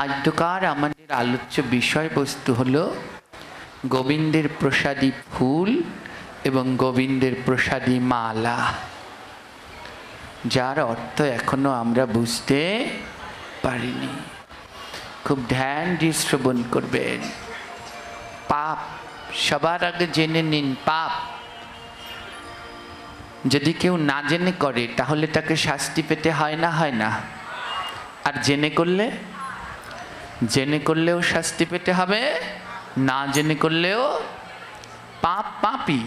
আদ্যকার আমাদের আলোচ্য বিষয়বস্তু হলো গোবিন্দের প্রসাদী ফুল এবং গোবিন্দের প্রসাদী মালা, যার অর্থ এখনো আমরা বুঝতে পারিনি। খুব ধ্যান দিয়ে শ্রবণ করবেন। পাপ সবার আগে জেনে নিন। পাপ যদি কেউ না জেনে করে তাহলে তাকে শাস্তি পেতে হয় না, হয় না? আর জেনে করলেও শাস্তি পেতে হবে, না জেনে করলেও পাপ পাপই।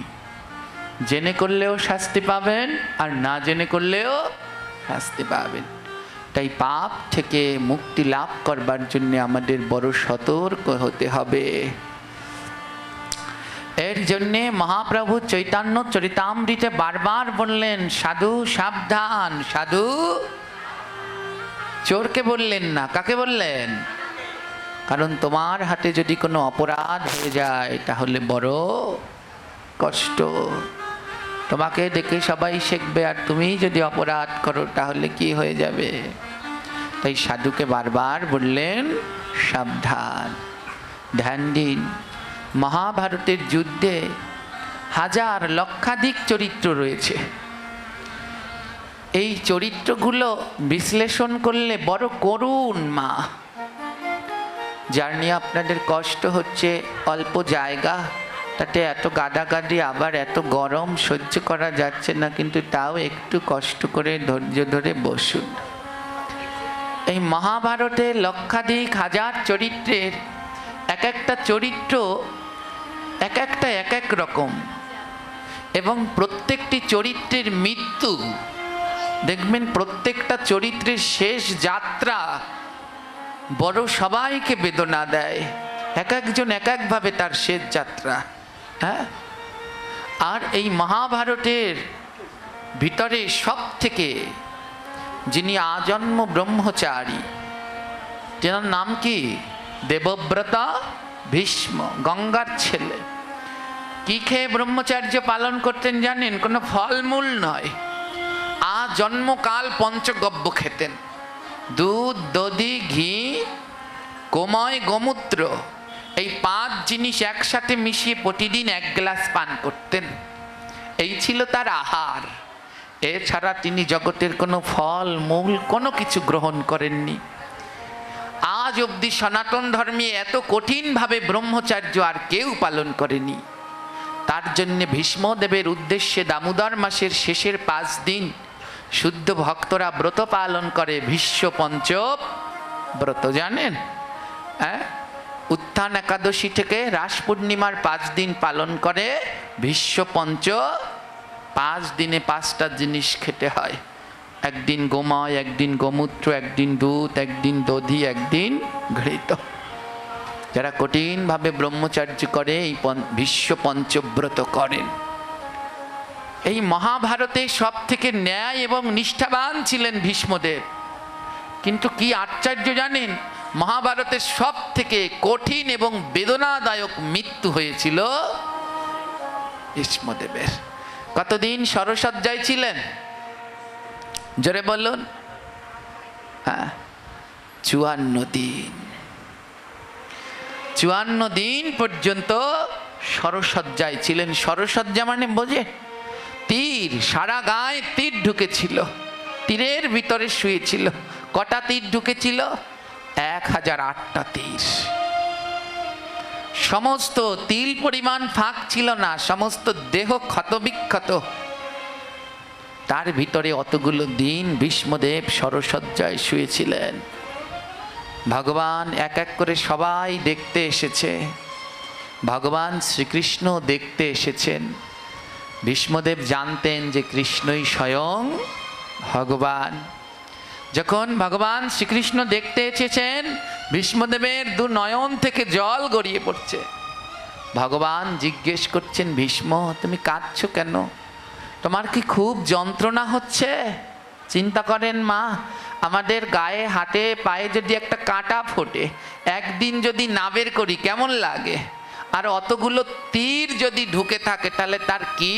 জেনে করলেও শাস্তি পাবেন আর না জেনে করলেও শাস্তি পাবেন। তাই পাপ থেকে মুক্তি লাভ করবার জন্য আমাদের বড় সতর্ক হতে হবে। এর জন্যে মহাপ্রভু চৈতন্য চরিতামৃতে বারবার বললেন, সাধু সাবধান। সাধু চোরকে বললেন না, কাকে বললেন? কারণ তোমার হাতে যদি কোনো অপরাধ হয়ে যায় তাহলে বড় কষ্ট। তোমাকে দেখে সবাই শিখবে, আর তুমি যদি অপরাধ করো তাহলে কি হয়ে যাবে? তাই সাধুকে বারবার বললেন সাবধান। ধ্যান দিন। মহাভারতের যুদ্ধে হাজার লক্ষাধিক চরিত্র রয়েছে। এই চরিত্রগুলো বিশ্লেষণ করলে বড় করুণ মা। যার নিয়ে আপনাদের কষ্ট হচ্ছে, অল্প জায়গা, তাতে এত গাদাগাদি, আবার এত গরম সহ্য করা যাচ্ছে না, কিন্তু তাও একটু কষ্ট করে ধৈর্য ধরে বসুন। এই মহাভারতে লক্ষাধিক হাজার চরিত্রের এক একটা চরিত্র এক এক রকম, এবং প্রত্যেকটি চরিত্রের মৃত্যু দেখবেন, প্রত্যেকটা চরিত্রের শেষ যাত্রা বড় সবাইকে বেদনা দেয়। এক একজন এক একভাবে তার শেষ যাত্রা। হ্যাঁ, আর এই মহাভারতের ভিতরে সব থেকে যিনি আজন্ম ব্রহ্মচারী, তেনার নাম কি? দেবব্রত ভীষ্ম, গঙ্গার ছেলে। কি খেয়ে ব্রহ্মচার্য পালন করতেন জানেন? কোনো ফলমূল নয়, আজন্মকাল পঞ্চগব্য খেতেন। দুধ, দধি, ঘি, গোময়, গোমূত্র, এই 5 জিনিস একসাথে মিশিয়ে প্রতিদিন 1 গ্লাস পান করতেন। এই ছিল তার আহার। এছাড়া তিনি জগতের কোনো ফল মূল কোনো কিছু গ্রহণ করেননি। আজ অবধি সনাতন ধর্মে এত কঠিনভাবে ব্রহ্মচার্য আর কেউ পালন করেনি। তার জন্যে ভীষ্মদেবের উদ্দেশ্যে দামোদর মাসের শেষের 5 দিন শুদ্ধ ভক্তরা ব্রত পালন করে। ভীষ্ম পঞ্চ ব্রত জানেন? হ্যাঁ, উত্থান একাদশী থেকে রাস পূর্ণিমার 5 দিন পালন করে। ভীষ্ম পঞ্চ, 5 দিনে 5টা জিনিস খেতে হয়। একদিন গোময়, একদিন গোমূত্র, একদিন দুধ, একদিন দধি, একদিন ঘৃত। যারা কঠিনভাবে ব্রহ্মচার্য করে এই ভীষ্ম পঞ্চব্রত করেন। এই মহাভারতে সব থেকে ন্যায় এবং নিষ্ঠাবান ছিলেন ভীষ্মদেব। কিন্তু কি আশ্চর্য জানেন? মহাভারতের সব থেকে কঠিন এবং বেদনাদায়ক মৃত্যু হয়েছিল ভীষ্মদেবের। কতদিন শরশয্যায় ছিলেন? জোরে বলুন। হ্যাঁ, 54 দিন। 54 দিন পর্যন্ত শরশয্যায় ছিলেন। শরশয্যা মানে বোঝে? তীর, সারা গায়ে তীর ঢুকেছিল, তীরের ভিতরে শুয়েছিল। কটা তীর ঢুকেছিল? 1008টা তীর। সমস্ত তিল পরিমাণ ফাঁক ছিল না, সমস্ত দেহ ক্ষতবিক্ষত। তার ভিতরে অতগুলো দিন ভীষ্মদেব শরশয্যায় শুয়েছিলেন। ভগবান এক এক করে সবাই দেখতে এসেছে। ভগবান শ্রীকৃষ্ণ দেখতে এসেছেন। ভীষ্মদেব জানতেন যে কৃষ্ণই স্বয়ং ভগবান। যখন ভগবান শ্রীকৃষ্ণ দেখতে এসেছেন, ভীষ্মদেবের 2 নয়ন থেকে জল গড়িয়ে পড়ছে। ভগবান জিজ্ঞেস করছেন, ভীষ্ম তুমি কাঁদছো কেন? তোমার কি খুব যন্ত্রণা হচ্ছে? চিন্তা করেন মা, আমাদের গায়ে হাতে পায়ে যদি একটা কাঁটা ফোটে, একদিন যদি না বের করি কেমন লাগে? আর অতগুলো তীর যদি ঢুকে থাকে তাহলে তার কি?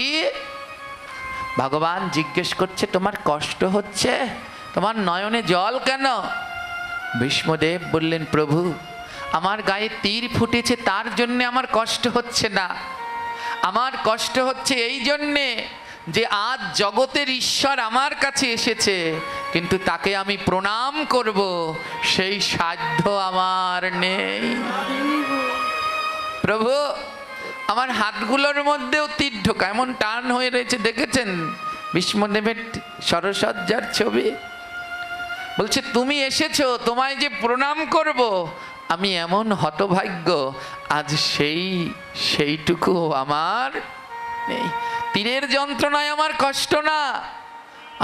ভগবান জিজ্ঞেস করছে, তোমার কষ্ট হচ্ছে? তোমার নয়নে জল কেন? ভীষ্মদেব বললেন, প্রভু আমার গায়ে তীর ফুটেছে তার জন্যে আমার কষ্ট হচ্ছে না, আমার কষ্ট হচ্ছে এই জন্যে যে আজ জগতের ঈশ্বর আমার কাছে এসেছে, কিন্তু তাকে আমি প্রণাম করব সেই সাধ্য আমার নেই। প্রভু আমার হাতগুলোর মধ্যেও তীর ঢোকা, এমন টান হয়ে রয়েছে, দেখেছেন ভীষ্মদেবের সরসজ্জার ছবি। বলছে তুমি এসেছো, তোমায় যে প্রণাম করব, আমি এমন হতভাগ্য, আজ সেইটুকু আমার নেই। তীরের যন্ত্রণায় আমার কষ্ট না,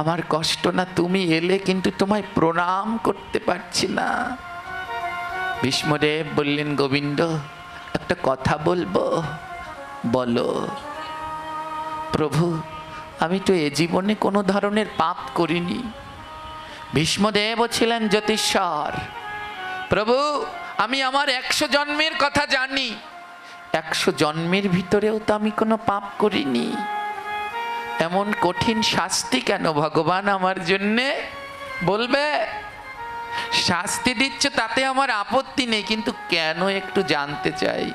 আমার কষ্ট না, তুমি এলে কিন্তু তোমায় প্রণাম করতে পারছি না। ভীষ্মদেব বললেন, গোবিন্দ একটা কথা বলবো, বলো। প্রভু আমি তো এ জীবনে কোনো ধরনের পাপ করিনি। ভীষ্মদেবও ছিলেন জ্যোতিষ্বর। প্রভু আমি আমার 100 জন্মের কথা জানি, 100 জন্মের ভিতরেও তো আমি কোনো পাপ করিনি, এমন কঠিন শাস্তি কেন ভগবান আমার জন্যে? বলবে শাস্তি দিচ্ছ তাতে আমার আপত্তি নেই, কিন্তু কেন একটু জানতে চাই।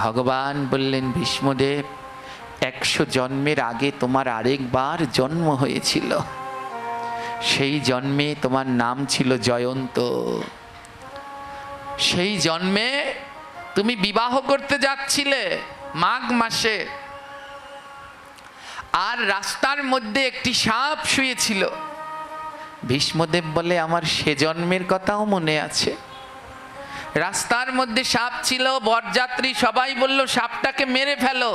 ভগবান বললেন, ভীষ্মদেব 100 জন্মের আগে তোমার আরেকবার জন্ম হয়েছিল, সেই জন্মে তোমার নাম ছিল জয়ন্ত। সেই জন্মে তুমি বিবাহ করতে যাচ্ছিলে মাঘ মাসে, আর রাস্তার মধ্যে একটি সাপ শুয়েছিল। ভীষ্মদেব বলে, আমার সে জন্মের কথাও মনে আছে। রাস্তার মধ্যে সাপ ছিল, বরযাত্রী সবাই বলল সাপটাকে মেরে ফেলো।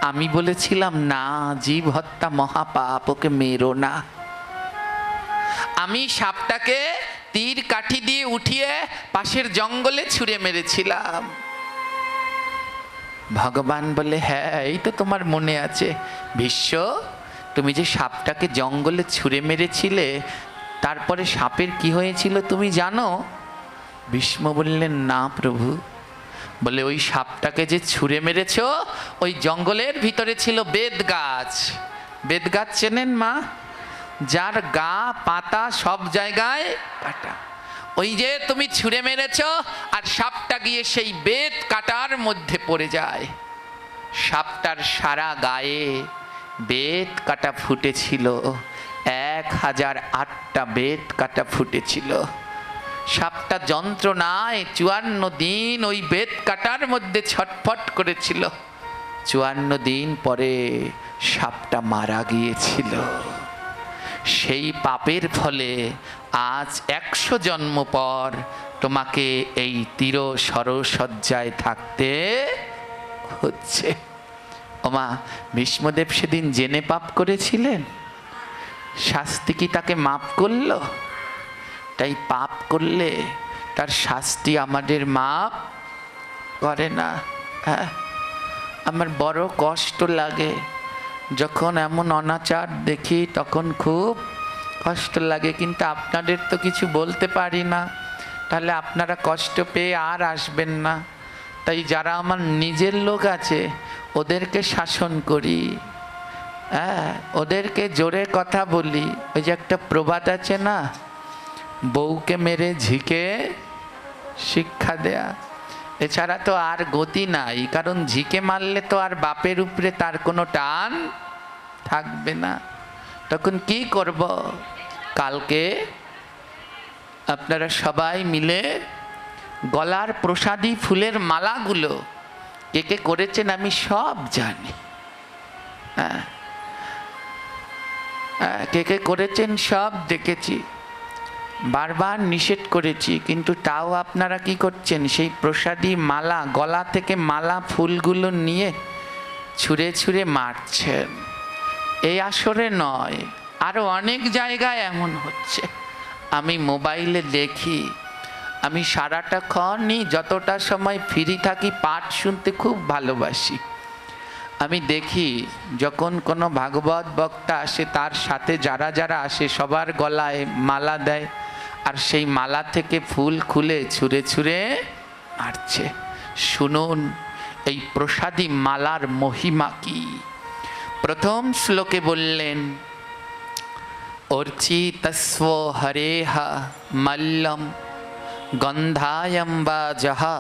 আমি বলেছিলাম না, জীব হত্যা মহাপাপ, ওকে মেরো না। আমি সাপটাকে তীর কাঠি দিয়ে উঠিয়ে পাশের জঙ্গলে ছুঁড়ে মেরেছিলাম। ভগবান বলে, হ্যাঁ এই তো তোমার মনে আছে। ভীষ্ম তুমি যে সাপটাকে জঙ্গলে ছুঁড়ে মেরেছিলে, তারপরে সাপের কি হয়েছিল তুমি জানো? ভীষ্ম বললেন, না প্রভু। বলে, ওই সাপটাকে যে ছুঁড়ে মেরেছ, ওই জঙ্গলের ভিতরে ছিল বেদ গাছ। বেদ গাছ চেনেন মা? যার গা পাতা সব জায়গায় কাটা। ওই যে তুমি ছুঁড়ে মেরেছ, আর সাপটা গিয়ে সেই বেত কাটার মধ্যে পড়ে যায়। সাপটার সারা গায়ে বেত কাটা ফুটেছিল, 1008টা বেত কাটা ফুটেছিল। সাপটা যন্ত্রণায় 54 দিন ওই বেত কাটার মধ্যে ছটফট করেছিল। 54 দিন পরে সাপটা মারা গিয়েছিল। সেই পাপের ফলে আজ 100 জন্ম পর তোমাকে এই তীর সরসজ্জায় থাকতে হচ্ছে। ওমা, ভীষ্মদেব সেদিন জেনে পাপ করেছিলেন, শাস্তি কি তাকে মাপ করলো? তাই পাপ করলে তার শাস্তি আমাদের মাপ করে না। হ্যাঁ, আমার বড় কষ্ট লাগে যখন এমন অনাচার দেখি, তখন খুব কষ্ট লাগে, কিন্তু আপনাদের তো কিছু বলতে পারি না, তাহলে আপনারা কষ্ট পেয়ে আর আসবেন না। তাই যারা আমার নিজের লোক আছে ওদেরকে শাসন করি, হ্যাঁ ওদেরকে জোরে কথা বলি। ওই যে একটা প্রবাদ আছে না, বউকে মেরে ঝিকে শিক্ষা দেয়া, এছাড়া তো আর গতি নাই। কারণ ঝিকে মারলে তো আর বাপের উপরে তার কোনো টান থাকবে না। তখন কি করব? কালকে আপনারা সবাই মিলে গলার প্রসাদী ফুলের মালাগুলো কে কে করেছেন আমি সব জানি। হ্যাঁ, কে কে করেছেন সব দেখেছি, বারবার নিষেধ করেছি, কিন্তু তাও আপনারা কি করছেন? সেই প্রসাদী মালা, গলা থেকে মালা ফুলগুলো নিয়ে ছুঁড়ে ছুঁড়ে মারছেন। এই আসরে নয়, আরও অনেক জায়গায় এমন হচ্ছে। আমি মোবাইলে দেখি, আমি সারাটাক্ষণই যতটা সময় ফ্রি থাকি পাঠ শুনতে খুব ভালোবাসি। আমি দেখি যখন কোনো ভাগবত বক্তা আসে, তার সাথে যারা যারা আসে সবার গলায় মালা দেয়, আর সেই মালা থেকে ফুল খুলে ছুঁড়ে ছুঁড়ে মারছে। শুনুন এই প্রসাদী মালার মহিমা কি। প্রথম শ্লোকে বললেন, अर्चितस्व हरेह मल्लम गंधायम वा जहा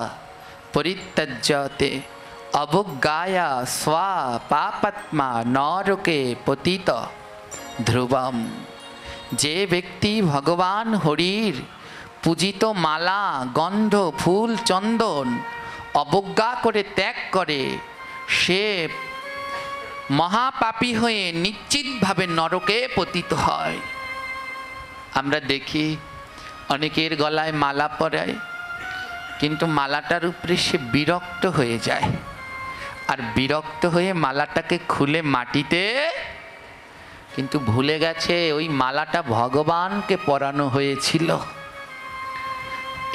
परित्यज्यते अवज्ञाया स्वा पापात्मा नरके पतित ध्रुवम। যে ব্যক্তি ভগবান হরির পূজিত মালা গন্ধ ফুল চন্দন অবজ্ঞা করে ত্যাগ করে সে মহাপাপী হয়ে নিশ্চিতভাবে নরকে পতিত হয়। আমরা দেখি অনেকের গলায় মালা পরায়, কিন্তু মালাটার উপরে সে বিরক্ত হয়ে যায়, আর বিরক্ত হয়ে মালাটাকে খুলে মাটিতে, কিন্তু ভুলে গেছে ওই মালাটা ভগবানকে পরানো হয়েছিল।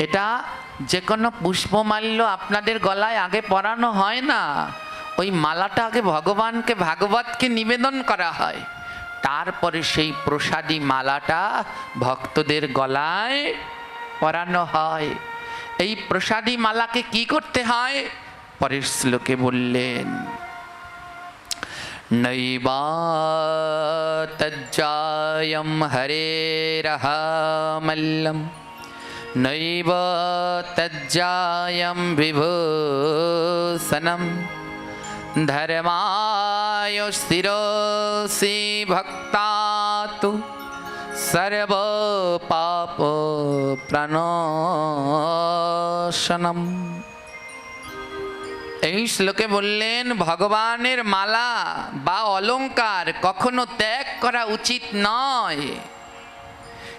এটা যে কোনো পুষ্পমাল্য আপনাদের গলায় আগে পরানো হয় না, ওই মালাটা আগে ভগবানকে ভাগবতকে নিবেদন করা হয়, তারপরে সেই প্রসাদী মালাটা ভক্তদের গলায় পরানো হয়। এই প্রসাদী মালাকে কি করতে হয় পরের শ্লোকে বললেন, নৈবা তজ্জায়ম হরেরহ মল্লম নৈব তজ্জায়ম বিভূষণম ধর্মায় স্থিরসি ভক্তাতু সর্ব পাপ প্রণশনম। এই শ্লোকে বললেন ভগবানের মালা বা অলংকার কখনো ত্যাগ করা উচিত নয়।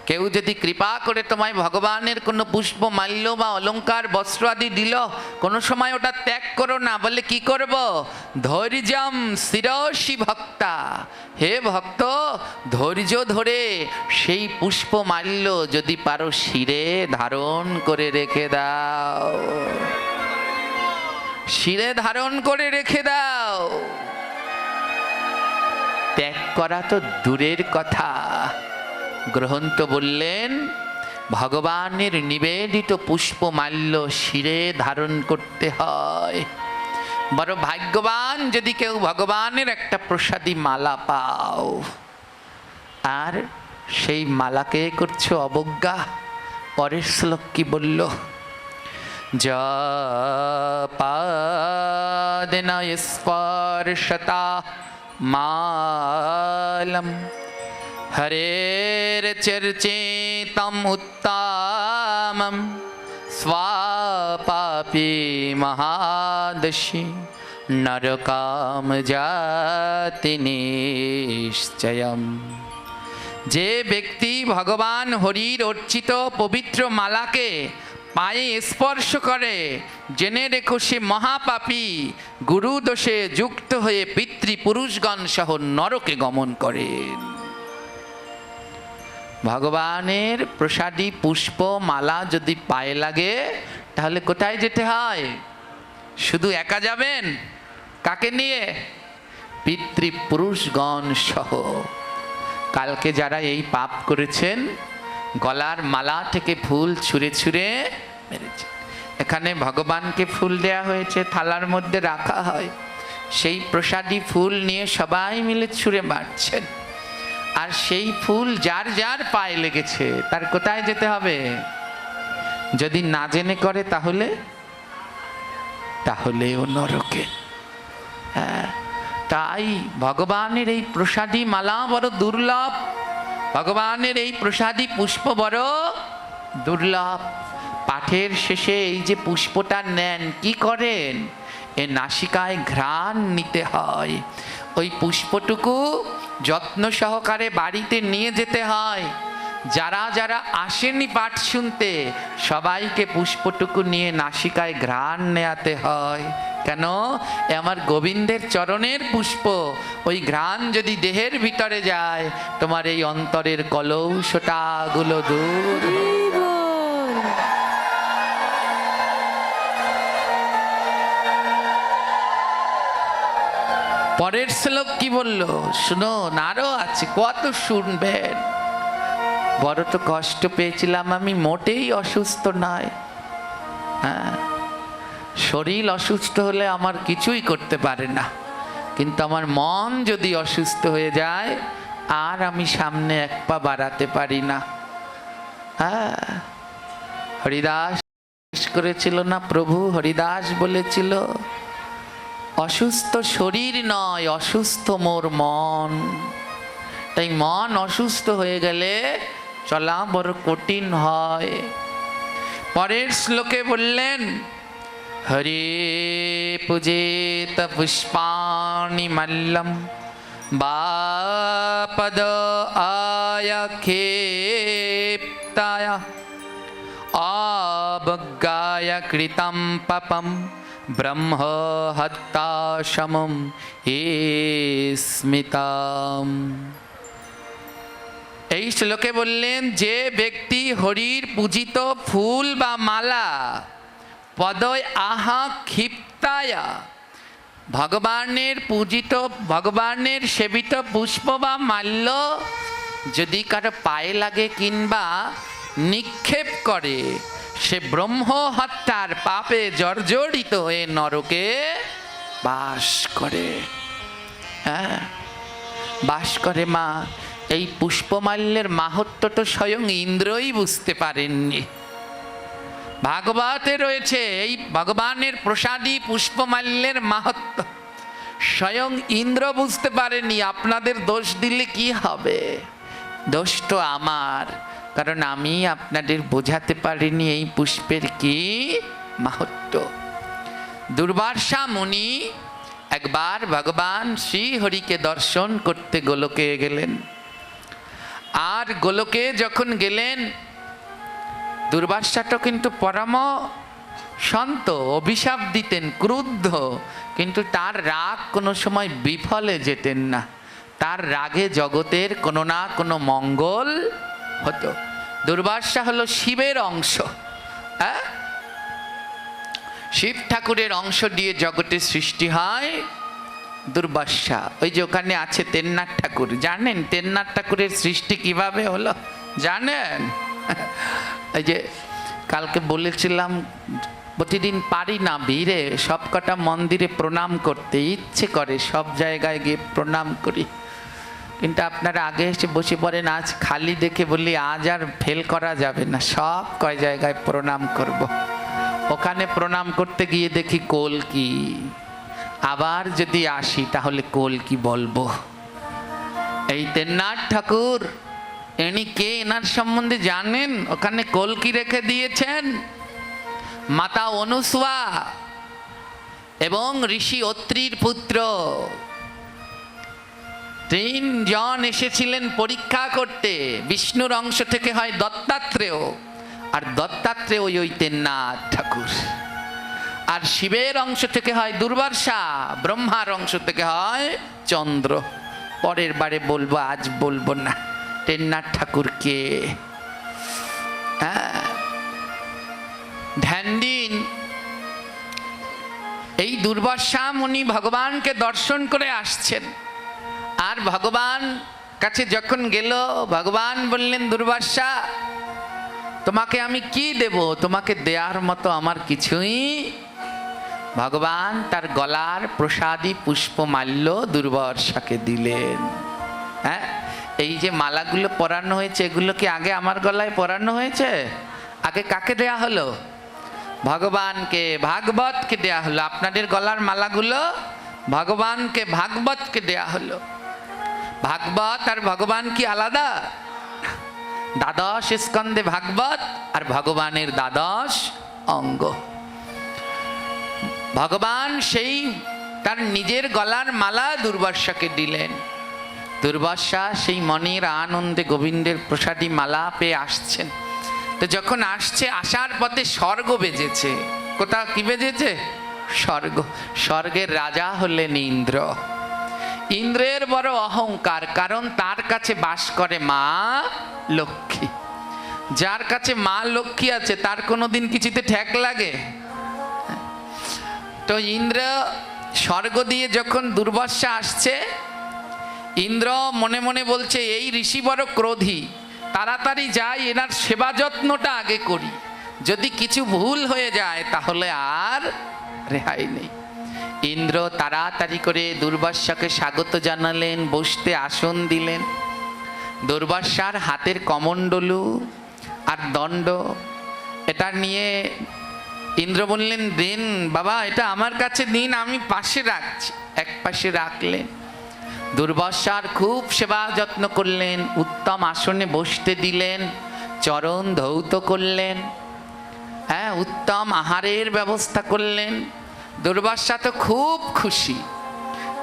কেউ যদি কৃপা করে তোমায় ভগবানের কোনো পুষ্প মাল্য বা অলংকার বস্ত্র আদি দিল, কোনো সময় ওটা ত্যাগ করো না। বলে কি করব? ধৈর্যম শিরসি ভক্তা, হে ভক্ত ধৈর্য ধরে সেই পুষ্প মাল্য যদি পারো শিরে ধারণ করে রেখে দাও, শিরে ধারণ করে রেখে দাও। ত্যাগ করা তো দূরের কথা, গ্রহন্ত বললেন ভগবানের নিবেদিত পুষ্পমাল্য শিরে ধারণ করতে হয়। বড় ভাগ্যবান যদি কেউ ভগবানের একটা প্রসাদী মালা পাও, আর সেই মালাকে করছো অবজ্ঞা। পরের শ্লোক কি বলল? পাদেন স্পর্শতা মালম হরের চর্চিতম উত্তমম স্বাপাপি মহাদশি নরকাম জাতি নিশ্চয়ম। যে ব্যক্তি ভগবান হরির অর্চিত পবিত্র মালাকে পায়ে স্পর্শ করে, জেনে রেখো সে মহাপাপী, গুরু দোষে যুক্ত হয়ে পিতৃপুরুষগণ সহ নরকে গমন করেন। ভগবানের প্রসাদী পুষ্প মালা যদি পায়ে লাগে, তাহলে কোথায় যেতে হয়? শুধু একা যাবেন? কাকে নিয়ে? পিতৃপুরুষগণ সহ। কালকে যারা এই পাপ করেছেন, গলার মালা থেকে ফুল ছুঁড়ে ছুঁড়ে মেরেছে। এখানে ভগবানকে ফুল দেয়া হয়েছে, থালার মধ্যে রাখা হয়, সেই প্রসাদী ফুল নিয়ে সবাই মিলে ছুঁড়ে মারছেন। আর সেই ফুল যার যার পায়ে লেগেছে তার কোথায় যেতে হবে? যদি না জেনে করে তাহলে ও নরকে। হ্যাঁ, তাই ভগবানের এই প্রসাদী মালা বড় দুর্লভ, ভগবানের এই প্রসাদী পুষ্প বড় দুর্লভ। পাঠের শেষে এই যে পুষ্পটা নেন, কি করেন? এ নাসিকায় ঘ্রাণ নিতে হয়। ওই পুষ্পটুকু যত্ন সহকারে বাড়িতে নিয়ে যেতে হয়। যারা যারা আসেনি পাঠ শুনতে, সবাইকে পুষ্পটুকু নিয়ে নাসিকায় ঘ্রাণ নেয়াতে হয়। কেন? আমার গোবিন্দের চরণের পুষ্প, ওই ঘ্রাণ যদি দেহের ভিতরে যায়, তোমার এই অন্তরের কলৌষতাগুলো দূর। পরের শ্লোক কি বলল শুনুন, আরো আছে, কত শুনবেন। বড় তো কষ্ট পেয়েছিলাম আমি, মোটেই অসুস্থ নয়। হ্যাঁ, শরীর অসুস্থ হলে আমার কিছুই করতে পারে না, কিন্তু আমার মন যদি অসুস্থ হয়ে যায়, আর আমি সামনে এক পা বাড়াতে পারি না। হ্যাঁ, হরিদাস করেছিল না প্রভু? হরিদাস বলেছিল, অসুস্থ শরীর নয়, অসুস্থ মোর মন। তাই মন অসুস্থ হয়ে গেলে চলা বড় কঠিন হয়। পরের শ্লোকে বললেন, হরে পূজেত পুষ্পাণি মল্লম বাপদ আয়ক্ষেপ্তায় অবজ্ঞায় কৃতম পাপম ব্রহ্ম হত্যা সমম হে স্মিতাম। এই শ্লোকে বললেন, যে ব্যক্তি হরির পূজিত ফুল বা মালা পদয় আহা ক্ষিপ্তায়া, ভগবানের পূজিত ভগবানের সেবিত পুষ্প বা মাল্য যদি কারো পায়ে লাগে কিংবা নিক্ষেপ করে, সে ব্রহ্ম হত্যার পাপে জর্জরিত হয়ে নরকে বাস করে। হ্যাঁ, বাস করে মা। এই পুষ্পমাল্যের মাহাত্ম্য তো স্বয়ং ইন্দ্রই বুঝতে পারেননি। ভাগবতে রয়েছে এই ভগবানের প্রসাদী পুষ্পমাল্যের মাহাত্ম্য, স্বয়ং ইন্দ্র বুঝতে পারেনি। আপনাদের দোষ দিলে কি হবে? দোষ তো আমার, কারণ আমি আপনাদের বোঝাতে পারিনি এই পুষ্পের কি মাহাত্ম্য। দুর্বাসা মুনি একবার ভগবান শ্রী হরিকে দর্শন করতে গোলকে গেলেন। আর গোলকে যখন গেলেন, দুর্বাসাটা কিন্তু পরম শান্ত, অভিশাপ দিতেন, ক্রুদ্ধ, কিন্তু তার রাগ কোনো সময় বিফলে যেতেন না। তার রাগে জগতের কোনো না কোনো মঙ্গল হতো। দুর্বাসা হলো শিবের অংশ। হ্যাঁ, শিব ঠাকুরের অংশ দিয়ে জগতের সৃষ্টি হয়। দুর্বাসা, ওই যে ওখানে আছে তেন্নাথ ঠাকুর, জানেন তেন্নাথ ঠাকুরের সৃষ্টি কিভাবে হলো জানেন? এই যে কালকে বলেছিলাম, প্রতিদিন পারি না ভিড়ে সব কটা মন্দিরে প্রণাম করতে, ইচ্ছে করে সব জায়গায় গিয়ে প্রণাম করি, কিন্তু আপনারা আগে এসে বসে পড়েন। আজ খালি দেখে বলি আজ আর ফেল করা যাবে না, সব কয় জায়গায় প্রণাম করব। ওখানে প্রণাম করতে গিয়ে দেখি কলকি, আবার যদি আসি তাহলে কলকি বলবো। এই তেন্নাথ ঠাকুর, ইনি কে এনার সম্বন্ধে জানেন? ওখানে কলকি রেখে দিয়েছেন মাতা অনুসুয়া এবং ঋষি অত্রির পুত্র। তিনজন এসেছিলেন পরীক্ষা করতে। বিষ্ণুর অংশ থেকে হয় দত্তাত্রেয়, আর দত্তাত্রেয় ওই তেন্নাথ ঠাকুর। আর শিবের অংশ থেকে হয় দুর্বাসা, ব্রহ্মার অংশ থেকে হয় চন্দ্র। পরের বারে বলবো, আজ বলবো না তেন্নাথ ঠাকুর কে। ধ্যান দিন, এই দুর্বাসা মুনি ভগবানকে দর্শন করে আসছেন। আর ভগবান কাছে যখন গেল, ভগবান বললেন, দুর্বাসা তোমাকে আমি কি দেব? তোমাকে দেওয়ার মতো আমার কিছুই। ভগবান তার গলার প্রসাদী পুষ্পমাল্য দুর্বাসাকে দিলেন। হ্যাঁ, এই যে মালাগুলো পরানো হয়েছে, এগুলো কি আগে আমার গলায় পরানো হয়েছে? আগে কাকে দেয়া হলো? ভগবানকে, ভাগবতকে দেয়া হলো। আপনাদের গলার মালাগুলো ভগবানকে, ভাগবতকে দেয়া হলো। ভাগবত আর ভগবান কি আলাদা? দ্বাদশ স্কন্ধে ভাগবত আর ভগবানের দ্বাদশ অঙ্গ। ভগবান সেই তার নিজের গলার মালা দুর্বাসাকে দিলেন। দুর্বাসা সেই মনের আনন্দে গোবিন্দের প্রসাদী মালা পেয়ে আসছেন। তো যখন আসছে, আসার পথে স্বর্গ বেজেছে। কোথাও কি বেজেছে? স্বর্গ। স্বর্গের রাজা হলেন ইন্দ্র। ইন্দ্রের বড় অহংকার, কারণ তার কাছে বাস করে মা লক্ষ্মী। যার কাছে মা লক্ষ্মী আছে তার কোনোদিন কিছুতে ঠেক লাগে? তো ইন্দ্র স্বর্গ দিয়ে যখন দুর্বাসা আসছে, ইন্দ্র মনে মনে বলছে, এই ঋষি বড় ক্রোধী, তাড়াতাড়ি যাই এনার সেবা যত্নটা আগে করি, যদি কিছু ভুল হয়ে যায় তাহলে আর রেহাই নেই। ইন্দ্র তাড়াতাড়ি করে দুর্বাসাকে স্বাগত জানালেন, বসতে আসন দিলেন। দুর্বাসার হাতের কমণ্ডলু আর দণ্ড এটা নিয়ে ইন্দ্র বললেন, দিন বাবা, এটা আমার কাছে দিন, আমি পাশে রাখছি। এক পাশে রাখলেন। দুর্বাসার খুব সেবা যত্ন করলেন, উত্তম আসনে বসতে দিলেন, চরণ ধৌত করলেন, হ্যাঁ, উত্তম আহারের ব্যবস্থা করলেন। দুর্বাসা তো খুব খুশি,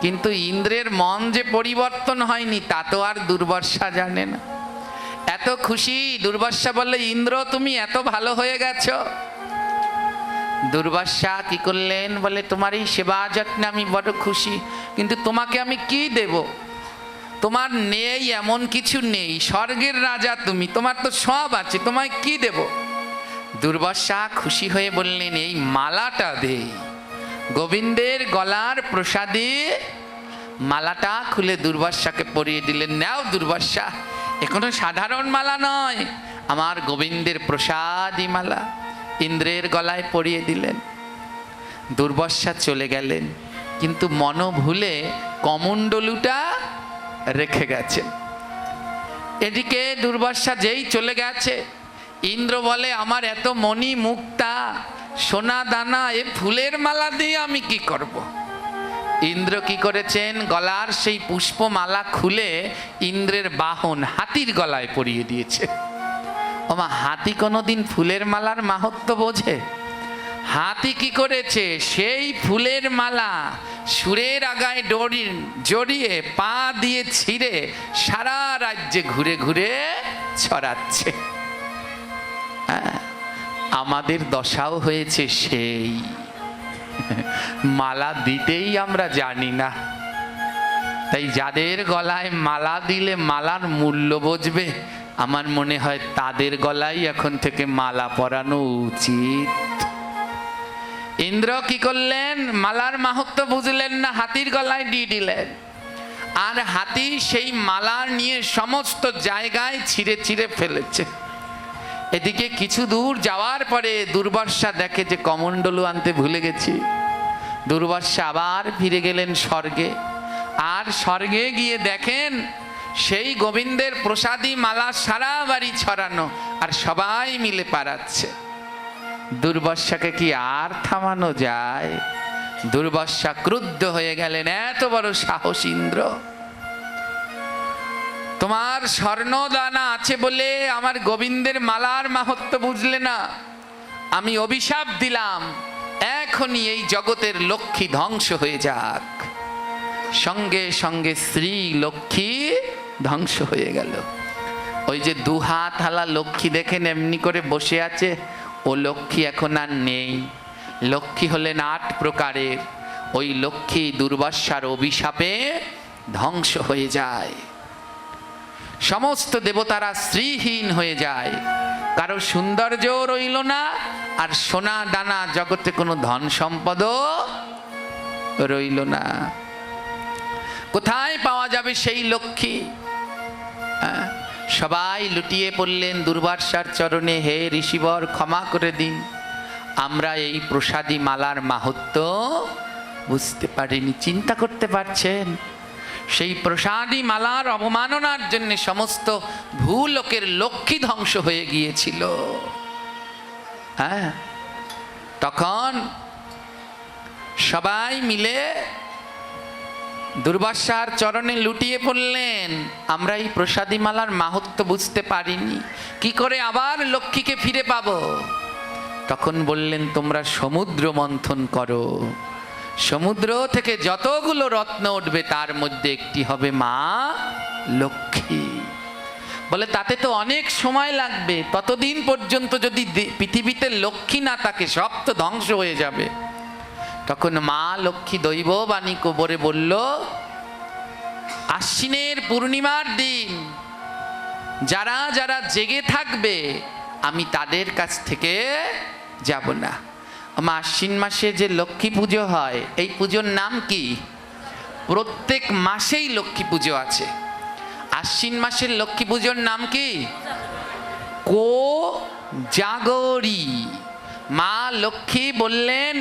কিন্তু ইন্দ্রের মন যে পরিবর্তন হয়নি তা তো আর দুর্বাসা জানে না। এত খুশি। দুর্বাসা বললে, ইন্দ্র তুমি এত ভালো হয়ে গেছো। দুর্বাসা কি করলেন, বলে তোমার এই সেবা যত্নে আমি বড় খুশি, কিন্তু তোমাকে আমি কি দেব? তোমার নেই এমন কিছু নেই, স্বর্গের রাজা তুমি, তোমার তো সব আছে, তোমায় কি দেব? দুর্বাসা খুশি হয়ে বললেন, এই মালাটা দেই, গোবিন্দের গলার প্রসাদে মালাটা খুলে দুর্বাসাকে পরিয়ে দিলেন। নাও দুর্বাসা, এ কোনো সাধারণ মালা নয়, আমার গোবিন্দের প্রসাদী মালা। ইন্দ্রের গলায় পরিয়ে দিলেন। দুর্বাসা চলে গেলেন, কিন্তু মন ভুলে কমণ্ডলুটা রেখে গেছেন। এদিকে দুর্বাসা যেই চলে গেছে, ইন্দ্র বলে, আমার এত মণি মুক্তা সোনা দানা এ ফুলের মালা দিয়ে আমি কি করব? ইন্দ্র কি করেছেন, গলার সেই পুষ্পমালা খুলে ইন্দ্রের বাহন হাতির গলায় পরিয়ে দিয়েছে। ওমা, হাতি কোনোদিন ফুলের মালার মাহাত্ম্য বোঝে? হাতি কি করেছে, সেই ফুলের মালা সুরের আগায় জড়িয়ে পা দিয়ে ছিঁড়ে সারা রাজ্যে ঘুরে ঘুরে ছড়াচ্ছে। আমাদের দশাও হয়েছে সেই, মালা দিতেই আমরা জানি না। তাই যাদের গলায় মালা দিলে মালার মূল্য বুঝবে, আমার মনে হয় তাদের গলায় এখন থেকে মালা পরানো উচিত। ইন্দ্র কি করলেন, মালার মাহাত্ম্য বুঝলেন না, হাতির গলায় দিয়ে দিলেন। আর হাতি সেই মালা নিয়ে সমস্ত জায়গায় ছিঁড়ে ছিঁড়ে ফেলেছে। এদিকে কিছু দূর যাওয়ার পরে দুর্বাসা দেখে যে কমণ্ডলু আনতে ভুলে গেছি। দুর্বাসা আবার ফিরে গেলেন স্বর্গে। আর স্বর্গে গিয়ে দেখেন সেই গোবিন্দের প্রসাদী মালা সারা বাড়ি ছড়ানো, আর সবাই মিলে পাড়াচ্ছে। দুর্বাসাকে কি আর থামানো যায়? দুর্বাসা ক্রুদ্ধ হয়ে গেলেন, এত বড় সাহস ইন্দ্র, তোমার স্বর্ণদানা আছে বলে আমার গোবিন্দের মালার মাহাত্ম্য বুঝলে না। আমি অভিশাপ দিলাম, এখনই এই জগতের লক্ষ্মী ধ্বংস হয়ে যাক। সঙ্গে সঙ্গে স্ত্রী লক্ষ্মী ধ্বংস হয়ে গেল। ওই যে দুহাত হালা লক্ষ্মী দেখেন এমনি করে বসে আছে, ও লক্ষ্মী এখন আর নেই। লক্ষ্মী হলেন 8 প্রকারের। ওই লক্ষ্মী দুর্বাসার অভিশাপে ধ্বংস হয়ে যায়। সমস্ত দেবতারা স্ত্রীহীন হয়ে যায়, কারো সৌন্দর্য রইল না, আর সোনা দানা জগতে কোনো ধন সম্পদও রইল না। কোথায় পাওয়া যাবে সেই লক্ষ্মী? সবাই লুটিয়ে পড়লেন দুর্বাসার চরণে, হে ঋষিবর ক্ষমা করে দিন, আমরা এই প্রসাদী মালার মাহাত্ম্য বুঝতে পারিনি। চিন্তা করতে পারছেন, সেই প্রসাদী মালার অবমাননার জন্য সমস্ত ভূলোকের লক্ষ্মী ধ্বংস হয়ে গিয়েছিল। হ্যাঁ, তখন সবাই মিলে দুর্বাসার চরণে লুটিয়ে পড়লেন, আমরা এই প্রসাদী মালার মাহাত্ম্য বুঝতে পারিনি, কি করে আবার লক্ষ্মীকে ফিরে পাবো? তখন বললেন, তোমরা সমুদ্র মন্থন করো, সমুদ্র থেকে যতগুলো রত্ন উঠবে তার মধ্যে একটি হবে মা লক্ষ্মী। বলে, তাতে তো অনেক সময় লাগবে, ততদিন পর্যন্ত যদি পৃথিবীতে লক্ষ্মী না থাকে সব তো ধ্বংস হয়ে যাবে। তখন মা লক্ষ্মী দৈব বাণী কবরে বলল, আশ্বিনের পূর্ণিমার দিন যারা যারা জেগে থাকবে আমি তাদের কাছ থেকে যাব না। আশ্বিন মাসে যে লক্ষ্মী পুজো হয়, এই পুজোর নাম কি? প্রত্যেক মাসেই লক্ষ্মী পুজো আছে। আশ্বিন মাসের লক্ষ্মী পুজোর নাম কি? কোজাগরী। মা লক্ষ্মী বললেন,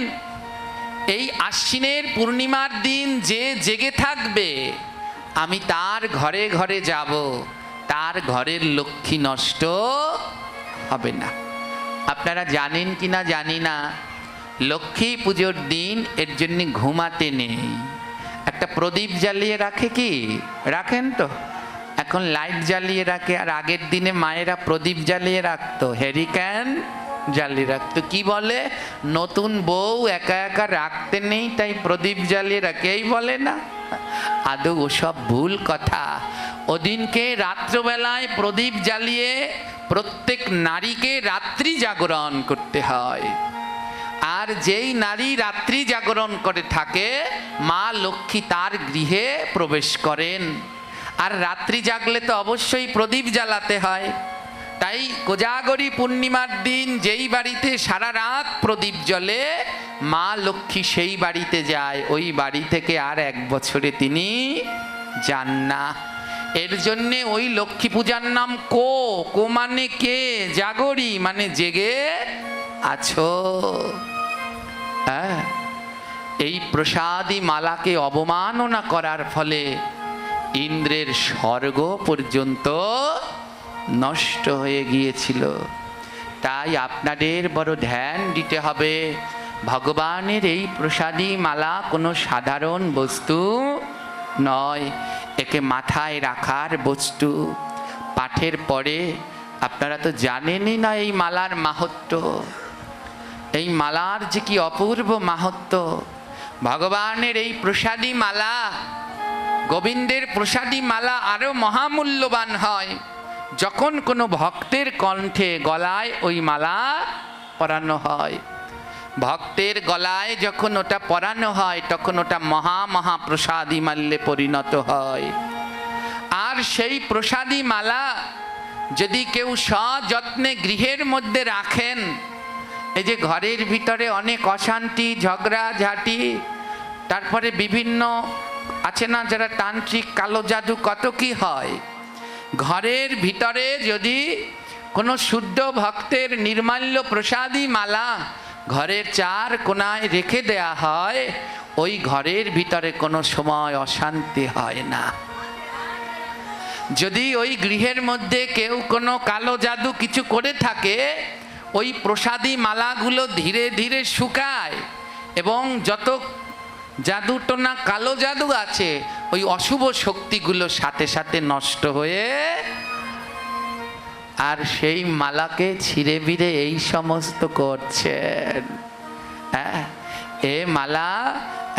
এই আশ্বিনের পূর্ণিমার দিন যে জেগে থাকবে আমি তার ঘরে ঘরে যাব, তার ঘরের লক্ষ্মী নষ্ট হবে না। আপনারা জানেন কি না জানি না, লক্ষ্মী পুজোর দিন এর জন্য ঘুমাতে নেই, একটা প্রদীপ জ্বালিয়ে রাখে, কি রাখেন তো? এখন লাইট জ্বালিয়ে রাখে, আর আগের দিনে মায়েরা প্রদীপ জ্বালিয়ে রাখতো, হ্যারিকেন জ্বালিয়ে রাখতো। কি বলে? নতুন বউ একা একা রাখতে নেই, তাই প্রদীপ জ্বালিয়ে রাখে, এই বলে না? আদৌ ওসব ভুল কথা। ওদিনকে রাত্রবেলায় প্রদীপ জ্বালিয়ে প্রত্যেক নারীকে রাত্রি জাগরণ করতে হয়। আর যেই নারী রাত্রি জাগরণ করে থাকে, মা লক্ষ্মী তার গৃহে প্রবেশ করেন। আর রাত্রি জাগলে তো অবশ্যই প্রদীপ জ্বালাতে হয়। তাই কোজাগরী পূর্ণিমার দিন যেই বাড়িতে সারা রাত প্রদীপ জ্বলে, মা লক্ষ্মী সেই বাড়িতে যায়, ওই বাড়ি থেকে আর এক বছরে তিনি যান না। এর জন্যে ওই লক্ষ্মী পূজার নাম কো মানে কে, জাগরী মানে জেগে আছো। হ্যাঁ, এই প্রসাদী মালাকে অবমাননা করার ফলে ইন্দ্রের স্বর্গ পর্যন্ত নষ্ট হয়ে গিয়েছিল। তাই আপনাদের বড় ধ্যান দিতে হবে, ভগবানের এই প্রসাদী মালা কোনো সাধারণ বস্তু নয়, একে মাথায় রাখার বস্তু। পাঠের পরে আপনারা তো জানেনই না এই মালার মাহাত্ম্য, এই মালার যে কি অপূর্ব মাহাত্ম্য। ভগবানের এই প্রসাদী মালা, গোবিন্দের প্রসাদী মালা আরো মহামূল্যবান হয় যখন কোনো ভক্তের কণ্ঠে গলায় ওই মালা পরানো হয়। ভক্তের গলায় যখন ওটা পরানো হয়, তখন ওটা মহা প্রসাদী মাল্যে পরিণত হয়। আর সেই প্রসাদী মালা যদি কেউ সযত্নে গৃহের মধ্যে রাখেন, এই যে ঘরের ভিতরে অনেক অশান্তি, ঝগড়া ঝাঁটি, তারপরে বিভিন্ন আছে না যারা তান্ত্রিক, কালো জাদু, কত কি হয়। ঘরের ভিতরে যদি কোনো শুদ্ধ ভক্তের নির্মাল্য প্রসাদী মালা ঘরের চার কোণায় রেখে দেয়া হয়, ওই ঘরের ভিতরে কোনো সময় অশান্তি হয় না। যদি ওই গৃহের মধ্যে কেউ কোনো কালো জাদু কিছু করে থাকে, ওই প্রসাদী মালাগুলো ধীরে ধীরে শুকায় এবং যত জাদু টোনা কালো জাদু আছে, ওই অশুভ শক্তিগুলো সাথে সাথে নষ্ট হয়ে, আর সেই মালাকে ছিঁড়ে বিড়ে এই সমস্ত করছেন। হ্যাঁ, এ মালা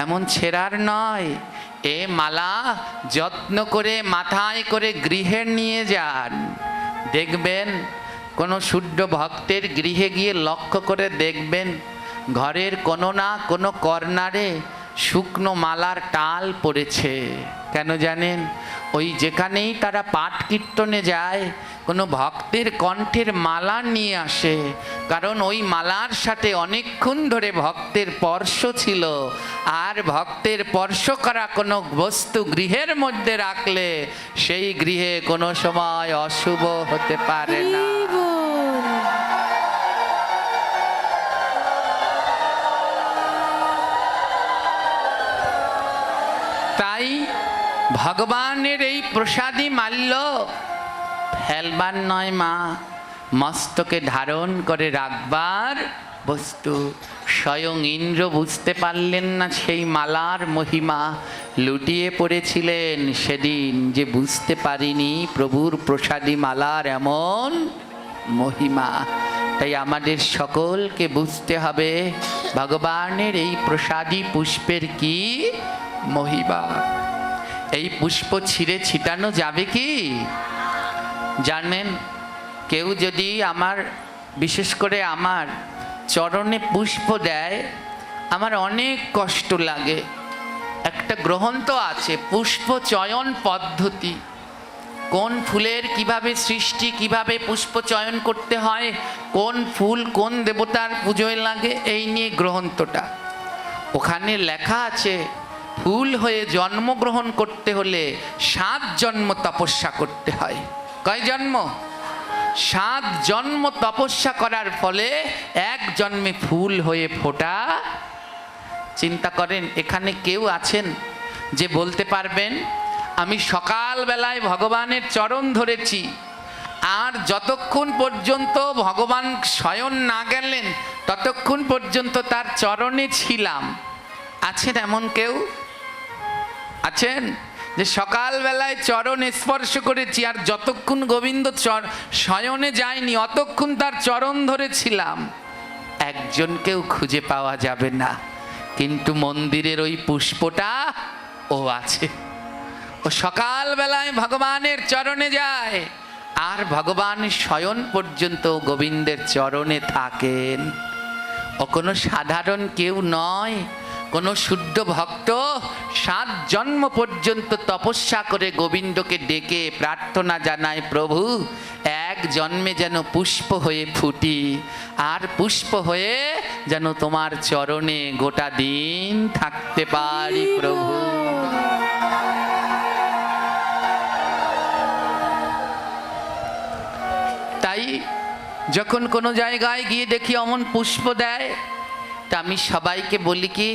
এমন ছেঁড়ার নয়, এ মালা যত্ন করে মাথায় করে গৃহে নিয়ে যান। দেখবেন কোনো শুদ্ধ ভক্তের গৃহে গিয়ে লক্ষ্য করে দেখবেন, ঘরের কোনো না কোনো কর্নারে শুকনো মালার টাল পড়েছে। কেন জানেন? ওই যেখানেই তারা পাঠ কীর্তনে যায়, কোনো ভক্তের কণ্ঠের মালা নিয়ে আসে, কারণ ওই মালার সাথে অনেকক্ষণ ধরে ভক্তের স্পর্শ ছিল। আর ভক্তের স্পর্শ করা কোনো বস্তু গৃহের মধ্যে রাখলে সেই গৃহে কোনো সময় অশুভ হতে পারে না। তাই ভগবানের এই প্রসাদী মাল্য ফেলবার নয় মা, মস্তকে ধারণ করে রাখবার বস্তু। স্বয়ং ইন্দ্র বুঝতে পারলেন না সেই মালার মহিমা, লুটিয়ে পড়েছিলেন সেদিন যে বুঝতে পারিনি প্রভুর প্রসাদী মালার এমন মহিমা। তাই আমাদের সকলকে বুঝতে হবে ভগবানের এই প্রসাদী পুষ্পের কি মহিমা। এই পুষ্প ছিঁড়ে ছিটানো যাবে কি? জানেন, কেউ যদি আমার, বিশেষ করে আমার চরণে পুষ্প দেয়, আমার অনেক কষ্ট লাগে। একটা গ্রন্থ আছে পুষ্প চয়ন পদ্ধতি, কোন ফুলের কিভাবে সৃষ্টি, কিভাবে পুষ্প চয়ন করতে হয়, কোন ফুল কোন দেবতার পুজোয় লাগে, এই নিয়ে গ্রন্থটা। ওখানে লেখা আছে ফুল হয়ে জন্মগ্রহণ করতে হলে 7 জন্ম তপস্যা করতে হয়। কয় জন্ম? 7 জন্ম তপস্যা করার ফলে এক জন্মে ফুল হয়ে ফোটা। চিন্তা করেন, এখানে কেউ আছেন যে বলতে পারবেন আমি সকালবেলায় ভগবানের চরণ ধরেছি, আর যতক্ষণ পর্যন্ত ভগবান শয়ন না গেলেন ততক্ষণ পর্যন্ত তার চরণে ছিলাম। আছেন এমন কেউ? আছেন যে সকালবেলায় চরণ স্পর্শ করেছি, আর যতক্ষণ গোবিন্দ শয়নে যায়নি অতক্ষণ তার চরণ ধরেছিলাম? একজনকেও খুঁজে পাওয়া যাবে না। কিন্তু মন্দিরের ওই পুষ্পটা ও আছে। ও সকালবেলায় ভগবানের চরণে যায়, আর ভগবান শয়ন পর্যন্ত গোবিন্দের চরণে থাকেন। ও কোনো সাধারণ কেউ নয়, কোনো শুদ্ধ ভক্ত 7 জন্ম পর্যন্ত তপস্যা করে গোবিন্দকে ডেকে প্রার্থনা জানায়, প্রভু এক জন্মে যেন পুষ্প হয়ে ফুটি, আর পুষ্প হয়ে যেন তোমার চরণে গোটা দিন থাকতে পারি প্রভু। তাই যখন কোনো জায়গায় গিয়ে দেখি অমন পুষ্প দেয়, তা আমি সবাইকে বলি কি,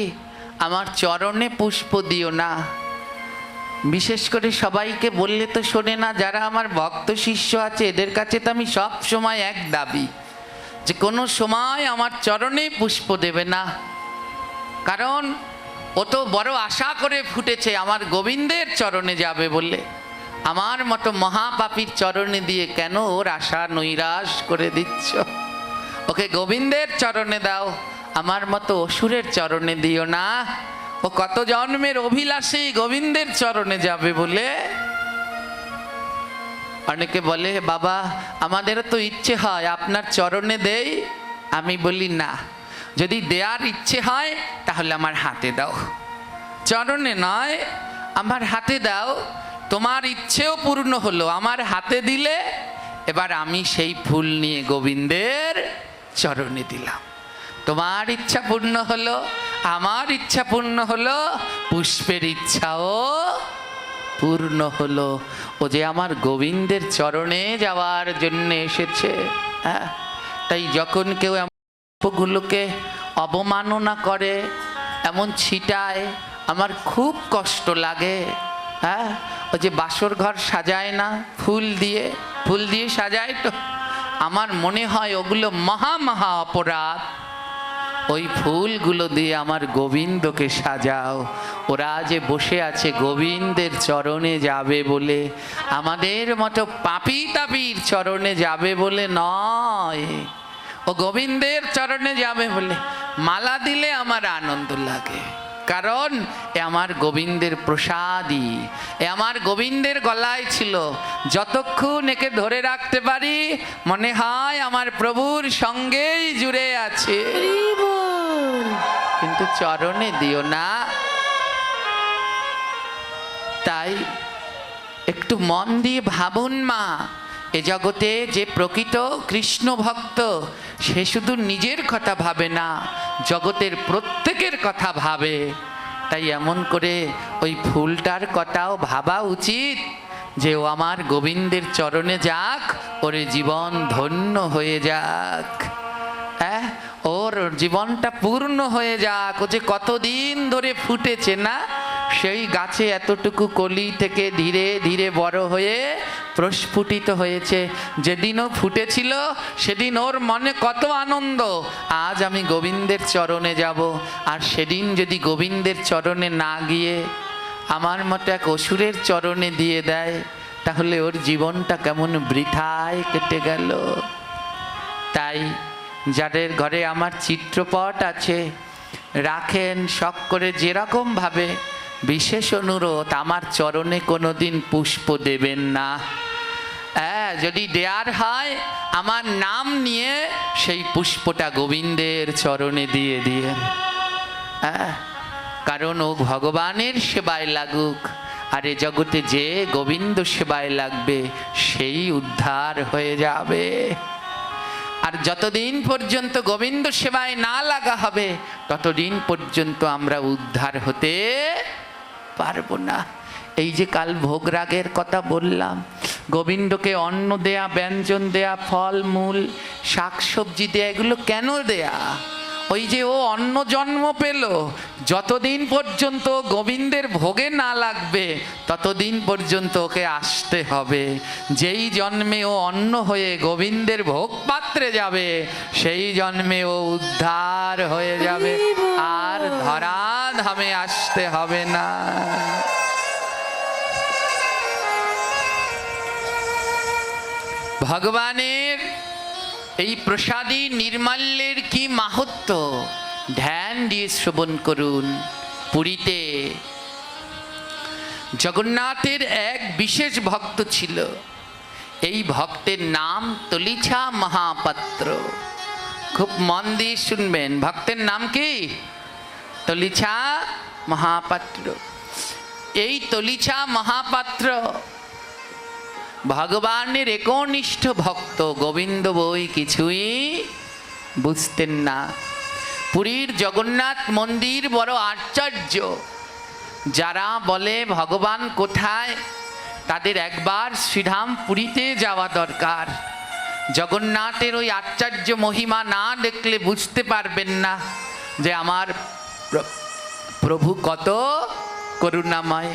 আমার চরণে পুষ্প দিও না। বিশেষ করে সবাইকে বললে তো শোনে না, যারা আমার ভক্ত শিষ্য আছে এদের কাছে তো আমি সব সময় এক দাবি যে কোনো সময় আমার চরণে পুষ্প দেবে না। কারণ ও তো বড় আশা করে ফুটেছে আমার গোবিন্দের চরণে যাবে বলে। আমার মতো মহাপাপীর চরণে দিয়ে কেন ওর আশা নৈরাশ করে দিচ্ছ? ওকে গোবিন্দের চরণে দাও, আমার মতো অসুরের চরণে দিও না। ও কত জন্মের অভিলাষী গোবিন্দের চরণে যাবে বলে। অনেকে বলে, বাবা আমাদেরও তো ইচ্ছে হয় আপনার চরণে দেই। আমি বলি না, যদি দেয়ার ইচ্ছে হয় তাহলে আমার হাতে দাও, চরণে নয়, আমার হাতে দাও। তোমার ইচ্ছেও পূর্ণ হলো, আমার হাতে দিলে এবার আমি সেই ফুল নিয়ে গোবিন্দের চরণে দিলাম। তোমার ইচ্ছা পূর্ণ হলো, আমার ইচ্ছা পূর্ণ হলো, পুষ্পের ইচ্ছাও পূর্ণ হলো। ও যে আমার গোবিন্দের চরণে যাওয়ার জন্য এসেছে। হ্যাঁ, তাই যখন কেউ পুষ্পগুলোকে অবমাননা করে, এমন ছিটায়, আমার খুব কষ্ট লাগে। হ্যাঁ, ও যে বাসর ঘর সাজায় না ফুল দিয়ে, ফুল দিয়ে সাজায়, তো আমার মনে হয় ওগুলো মহা মহা অপরাধ। ওই ফুলগুলো দিয়ে আমার গোবিন্দকে সাজাও। ওরা যে বসে আছে গোবিন্দের চরণে যাবে বলে, আমাদের মতো পাপী তাপীর চরণে যাবে বলে নয়, ও গোবিন্দের চরণে যাবে বলে। মালা দিলে আমার আনন্দ লাগে, কারণ এ আমার গোবিন্দের প্রসাদী, এ আমার গোবিন্দের গলায় ছিল। যতক্ষণ একে ধরে রাখতে পারি মনে হয় আমার প্রভুর সঙ্গেই জুড়ে আছে। কিন্তু চরণে দিও না। তাই একটু মন দিয়ে ভাবুন মা, এ জগতে যে প্রকৃত কৃষ্ণ ভক্ত সে শুধু নিজের কথা ভাবে না, জগতের প্রত্যেকের কথা ভাবে। তাই এমন করে ওই ফুলটার কথাও ভাবা উচিত যে ও আমার গোবিন্দের চরণে যাক, ওর জীবন ধন্য হয়ে যাক। হ্যাঁ, ওর জীবনটা পূর্ণ হয়ে যাক। ও যে কতদিন ধরে ফুটেছে না, সেই গাছে এতটুকু কলি থেকে ধীরে ধীরে বড় হয়ে প্রস্ফুটিত হয়েছে। যেদিনও ফুটেছিল সেদিন ওর মনে কত আনন্দ, আজ আমি গোবিন্দের চরণে যাব। আর সেদিন যদি গোবিন্দের চরণে না গিয়ে আমার মতো এক অসুরের চরণে দিয়ে দেয়, তাহলে ওর জীবনটা কেমন বৃথায় কেটে গেল। তাই যাদের ঘরে আমার চিত্রপট আছে রাখেন, শখ করে যেরকমভাবে, বিশেষ অনুরোধ আমার চরণে কোনোদিন পুষ্প দেবেন না। হ্যাঁ, যদি দেয়ার হয় আমার নাম নিয়ে সেই পুষ্পটা গোবিন্দের চরণে দিয়ে দিয়ে। হ্যাঁ, কারণ ও ভগবানের সেবায় লাগুক, আর এ জগতে যে গোবিন্দ সেবায় লাগবে সেই উদ্ধার হয়ে যাবে। আর যতদিন পর্যন্ত গোবিন্দ সেবায় না লাগা হবে ততদিন পর্যন্ত আমরা উদ্ধার হতে পারবো না। এই যে কাল ভোগরাগের কথা বললাম, গোবিন্দকে অন্ন দেয়া, ব্যঞ্জন দেয়া, ফল মূল শাকসবজি দেয়া, এগুলো কেন দেয়া? ও ওই যে ও অন্য জন্ম পেল, যতদিন পর্যন্ত গোবিন্দের ভোগে না লাগবে ততদিন পর্যন্ত ওকে আসতে হবে। যেই জন্মে ও অন্ন হয়ে গোবিন্দের ভোগ পাত্রে যাবে সেই জন্মে ও উদ্ধার হয়ে যাবে, আর ধরাধামে আসতে হবে না। ভগবানের এই প্রসাদী নির্মাল্যের কি মাহাত্ম্য ধ্যান দিয়ে শ্রবণ করুন। পুরীতে জগন্নাথের এক বিশেষ ভক্ত ছিল। এই ভক্তের নাম তলিছা মহাপাত্র। খুব মন দিয়ে শুনবেন, ভক্তের নাম কি? তলিছা মহাপাত্র। এই তলিছা মহাপাত্র ভগবানের একনিষ্ঠ ভক্ত, গোবিন্দ বই কিছুই বুঝতেন না। পুরীর জগন্নাথ মন্দির বড় আশ্চর্য। যারা বলে ভগবান কোথায়, তাদের একবার শ্রীধাম পুরীতে যাওয়া দরকার। জগন্নাথের ওই আশ্চর্য মহিমা না দেখলে বুঝতে পারবেন না যে আমার প্রভু কত করুণাময়।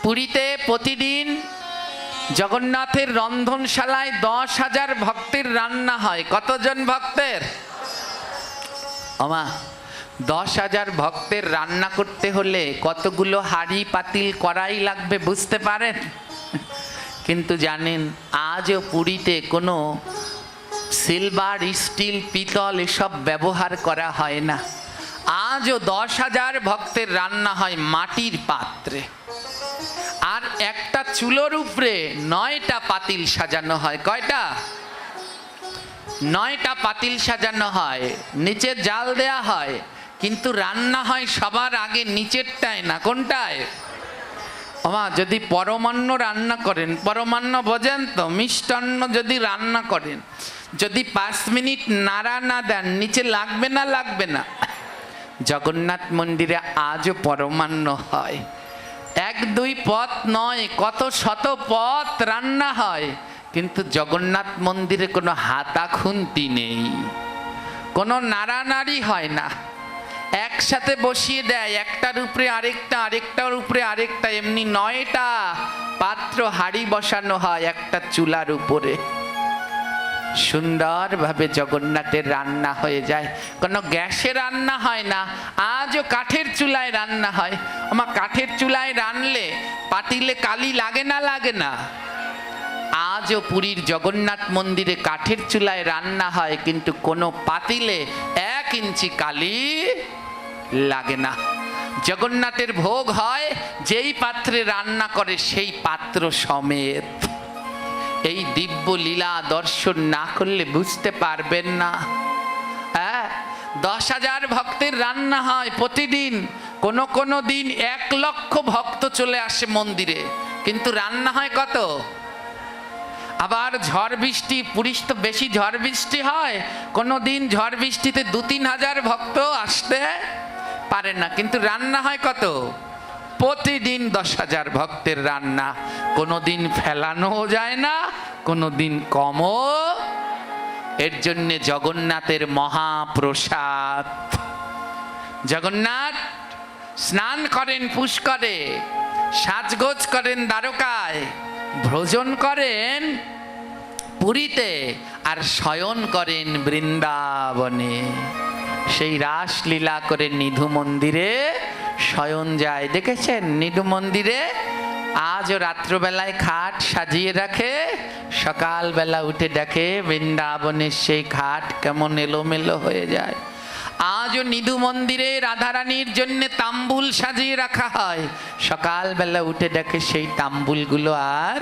পুরীতে প্রতিদিন জগন্নাথের রন্ধনশালায় 10,000 ভক্তের রান্না হয়। কতজন ভক্তের? আমা 10,000 ভক্তের রান্না করতে হলে কতগুলো হাঁড়ি পাতিল কড়াই লাগবে বুঝতে পারেন? কিন্তু জানেন আজও পুরীতে কোনো সিলভার, স্টিল, পিতল এসব ব্যবহার করা হয় না। আজও 10,000 ভক্তের রান্না হয় মাটির পাত্রে। আর একটা চুলোর উপরে 9টা পাতিল সাজানো হয়। কয়টা? 9টা পাতিল সাজানো হয়, নিচে জাল দেয়া হয়, কিন্তু রান্না হয় সবার আগে নিচেরটায় না। কোনটায়? আমা যদি পরমান্ন রান্না করেন, পরমান্ন বোঝেন তো, মিষ্টান্ন যদি রান্না করেন, যদি 5 মিনিট নাড়া না দেন নিচে লাগবে না? লাগবে না। জগন্নাথ মন্দিরে আজও পরমান্ন হয়। 1-2 পদ নয়, কত শত পদ রান্না হয়, কিন্তু জগন্নাথ মন্দিরে কোনো হাতা খুন্তি নেই, কোনো নাড়ানাড়ি হয় না। একসাথে বসিয়ে দেয়, একটার উপরে আরেকটা, আরেকটার উপরে আরেকটা, এমনি 9টা পাত্র হাঁড়ি বসানো হয় একটা চুলার উপরে। সুন্দরভাবে জগন্নাথের রান্না হয়ে যায়। কোনো গ্যাসে রান্না হয় না, আজও কাঠের চুলায় রান্না হয়। আমার কাঠের চুলায় রান্নলে পাতিলে কালি লাগে না? লাগে না। আজও পুরীর জগন্নাথ মন্দিরে কাঠের চুলায় রান্না হয়, কিন্তু কোনো পাতিলে 1 ইঞ্চি কালি লাগে না। জগন্নাথের ভোগ হয় যেই পাত্রে রান্না করে সেই পাত্র সমেত। এই দিব্য লীলা দর্শন না করলে বুঝতে পারবেন না। 10,000 ভক্তের রান্না হয় প্রতিদিন। কোনো কোনো দিন 1 লক্ষ ভক্ত চলে আসে মন্দিরে, কিন্তু রান্না হয় কত? আবার ঝড় বৃষ্টি, পুরীতে তো বেশি ঝড় বৃষ্টি হয়, কোনো দিন ঝড় বৃষ্টিতে 2-3 হাজার ভক্ত আসতে পারে না, কিন্তু রান্না হয় কত? প্রতিদিন 10,000 ভক্তের রান্না। কোনো দিন ফেলানো যায় না, কোনো দিন কমও। এর জন্যে জগন্নাথের মহাপ্রসাদ। জগন্নাথ স্নান করেন পুষ্করে, সাজগোজ করেন দ্বারকায়, ভ্রজন করেন পুরীতে, আর শয়ন করেন বৃন্দাবনে। সেই রাসলীলা করে নিধু মন্দিরে শয়ন যায়। দেখেছেন নিধু মন্দিরে আজও রাত্রবেলায় খাট সাজিয়ে রাখে, সকালবেলা উঠে দেখে বৃন্দাবনের সেই খাট কেমন এলোমেলো হয়ে যায়। আজও নিধু মন্দিরে রাধারানীর জন্য তাম্বুল সাজিয়ে রাখা হয়, সকালবেলা উঠে দেখে সেই তাম্বুলগুলো আর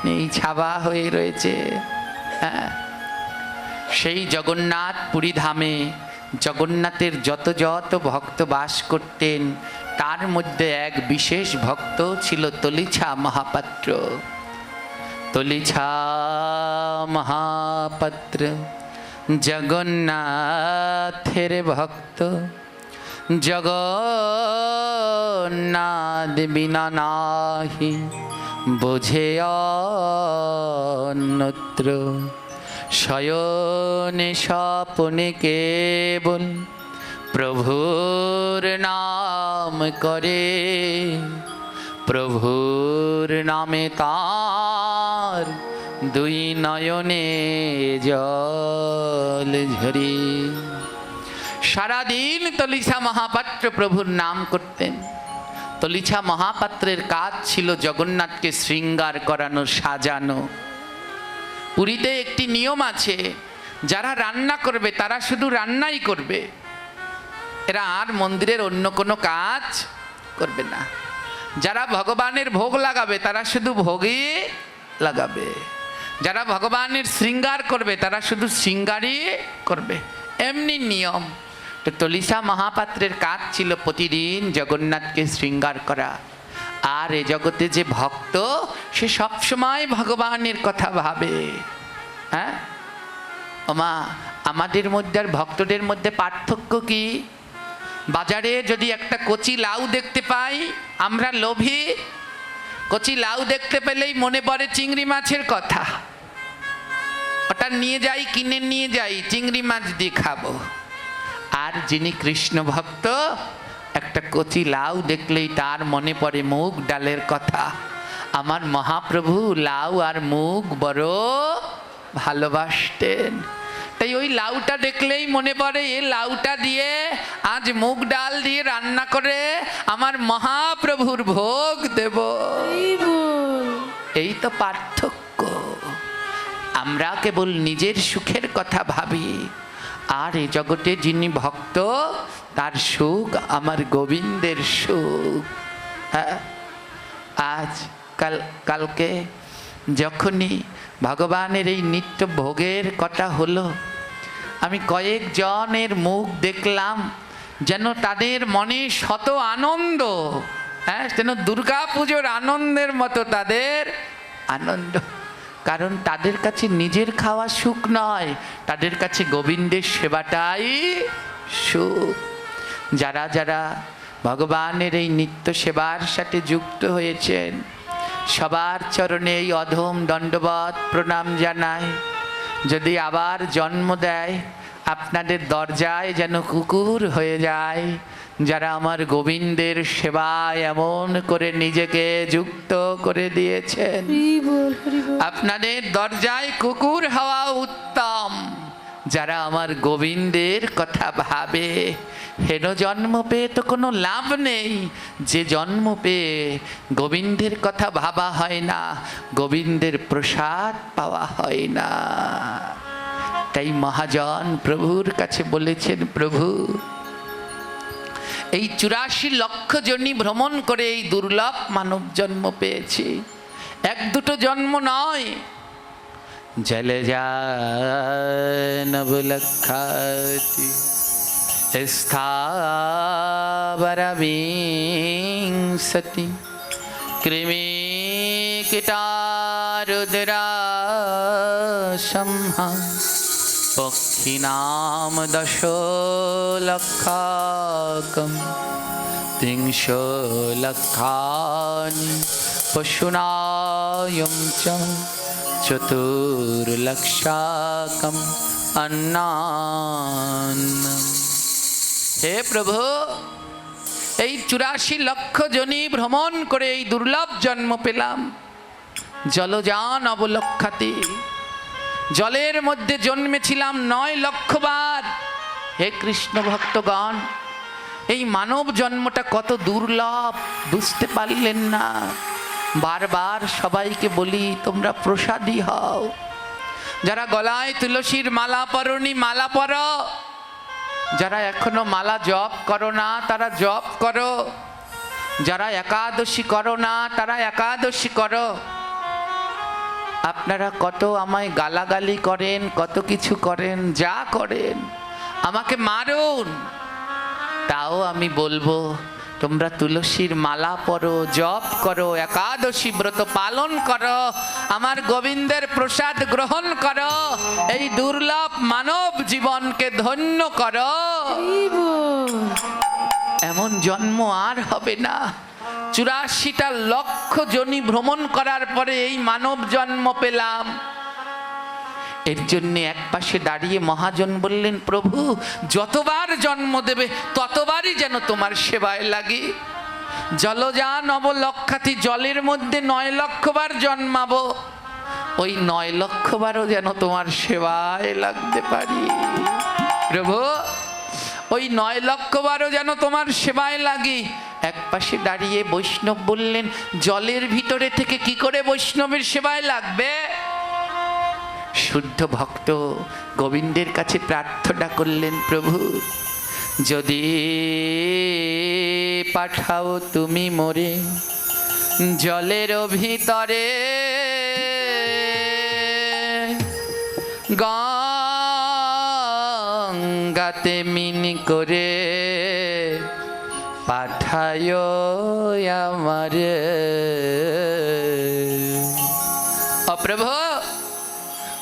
নেই, ছাবা হয়ে রয়েছে। হ্যাঁ, সেই জগন্নাথ পুরী ধামে জগন্নাথের যত যত ভক্ত বাস করতেন, তার মধ্যে এক বিশেষ ভক্ত ছিল তলিছা মহাপাত্র। তলিছা মহাপাত্র জগন্নাথের ভক্ত। জগন্নাথ বিনা নাহি বোঝে অন্যত্র, শয়নে স্বপনে কেবল প্রভুর নাম করে, প্রভুর নামে তার দুই নয়নে জল ঝরে। সারাদিন তলিছা মহাপাত্র প্রভুর নাম করতেন। তলিছা মহাপাত্রের কাজ ছিল জগন্নাথকে শৃঙ্গার করানো, সাজানো। পুরীতে একটি নিয়ম আছে, যারা রান্না করবে তারা শুধু রান্নাই করবে, এরা আর মন্দিরের অন্য কোনো কাজ করবে না। যারা ভগবানের ভোগ লাগাবে তারা শুধু ভোগই লাগাবে, যারা ভগবানের শৃঙ্গার করবে তারা শুধু শৃঙ্গারই করবে, এমনি নিয়ম। তো তলিসা মহাপাত্রের কাজ ছিল প্রতিদিন জগন্নাথকে শৃঙ্গার করা। আর এ জগতে যে ভক্ত, সে সবসময় ভগবানের কথা ভাবে। হ্যাঁ ওমা, আমাদের মধ্যে আর ভক্তদের মধ্যে পার্থক্য কি? বাজারে যদি একটা কচি লাউ দেখতে পাই, আমরা লোভী। কচি লাউ দেখতে পেলেই মনে পড়ে চিংড়ি মাছের কথা, ওটা নিয়ে যাই, কিনে নিয়ে যাই, চিংড়ি মাছ দিয়ে খাবো। আর যিনি কৃষ্ণ ভক্ত, একটা কচি লাউ দেখলেই তার মনে পড়ে মুগ ডালের কথা। আমার মহাপ্রভু লাউ আর মুগ বড় ভালোবাসতেন, তাই ওই লাউটা দেখলেই মনে পড়ে এই লাউটা দিয়ে আজ মুগ ডাল দিয়ে রান্না করে আমার মহাপ্রভুর ভোগ দেব। এই তো পার্থক্য। আমরা কেবল নিজের সুখের কথা ভাবি, আর এই জগতে যিনি ভক্ত তার সুখ আমার গোবিন্দের সুখ। হ্যাঁ, আজ কালকে যখনই ভগবানের এই নিত্য ভোগের কথা হলো, আমি কয়েকজনের মুখ দেখলাম যেন তাদের মনে শত আনন্দ। হ্যাঁ, যেন দুর্গা পুজোর আনন্দের মতো তাদের আনন্দ। কারণ তাদের কাছে নিজের খাওয়া সুখ নয়, তাদের কাছে গোবিন্দের সেবাটাই সুখ। যারা যারা ভগবানের এই নিত্য সেবার সাথে যুক্ত হয়েছেন, সবার চরণে এই অধম দণ্ডবত প্রণাম জানাই। যদি আবার জন্ম দেয়, আপনাদের দরজায় যেন কুকুর হয়ে যায়, যারা আমার গোবিন্দের সেবায় এমন করে নিজেকে যুক্ত করে দিয়েছেন। আপনাদের দরজায় কুকুর হওয়া উত্তম, যারা আমার গোবিন্দের কথা ভাবে। হেন জন্ম পেয়ে তো কোনো লাভ নেই, যে জন্ম পেয়ে গোবিন্দের কথা ভাবা হয় না, গোবিন্দের প্রসাদ পাওয়া হয় না। তাই মহাজন প্রভুর কাছে বলেছেন, প্রভু এই 84 লক্ষ জনি ভ্রমণ করে এই দুর্লভ মানব জন্ম পেয়েছি, এক দুটো জন্ম নয়। জলে যায় নবলক্ষাতি স্থাবরবিংশতি কৃমি কীটারুদ্রাসম্হা পক্ষিনাম 10 লক্ষাকম 30 লক্ষানি পশুনায়ম চ 4 লক্ষাকম অন্নান্নম। হে প্রভু, এই 84 লক্ষ জনি ভ্রমণ করে এই দুর্লভ জন্ম পেলাম। জলযান অবলক্ষাতি, জলের মধ্যে জন্মেছিলাম 9 লক্ষ বার। হে কৃষ্ণ ভক্তগণ, এই মানব জন্মটা কত দুর্লভ বুঝতে পারলেন না। বারবার সবাইকে বলি, তোমরা প্রসাদী হও। যারা গলায় তুলসীর মালা পরনি, মালা পরো। যারা এখনো মালা জপ করো না, তারা জপ করো। যারা একাদশী করো না, তারা একাদশী করো। আপনারা কত আমায় গালাগালি করেন, কত কিছু করেন, যা করেন, আমাকে মারুন, তাও আমি বলবো তোমরা তুলসীর মালা পরো, জপ করো, একাদশী ব্রত পালন করো, আমার গোবিন্দের প্রসাদ গ্রহণ করো, এই দুর্লভ মানব জীবনকে ধন্য করো। এমন জন্ম আর হবে না। 84টা লক্ষ জনি ভ্রমণ করার পরে এই মানব জন্ম পেলাম। এর জন্য এক পাশে দাঁড়িয়ে মহাজন বললেন, প্রভু যতবার জন্ম দেবে ততবারই যেন তোমার সেবায় লাগি। জলজা নবলক্ষাতি, জলের মধ্যে 9 লক্ষবার জন্মাবো, ওই 9 লক্ষবারও যেন তোমার সেবায় লাগতে পারি। প্রভু ওই 9 লক্ষবারও যেন তোমার সেবায় লাগি। এক পাশে দাঁড়িয়ে বৈষ্ণব বললেন, জলের ভিতরে থেকে কি করে বৈষ্ণবের সেবায় লাগবে? শুদ্ধ ভক্ত গোবিন্দের কাছে প্রার্থনা করলেন, প্রভু যদি পাঠাও তুমি মোরে জলের ভিতরে, গঙ্গাতে মিন করে পাঠায় আমারে। প্রভু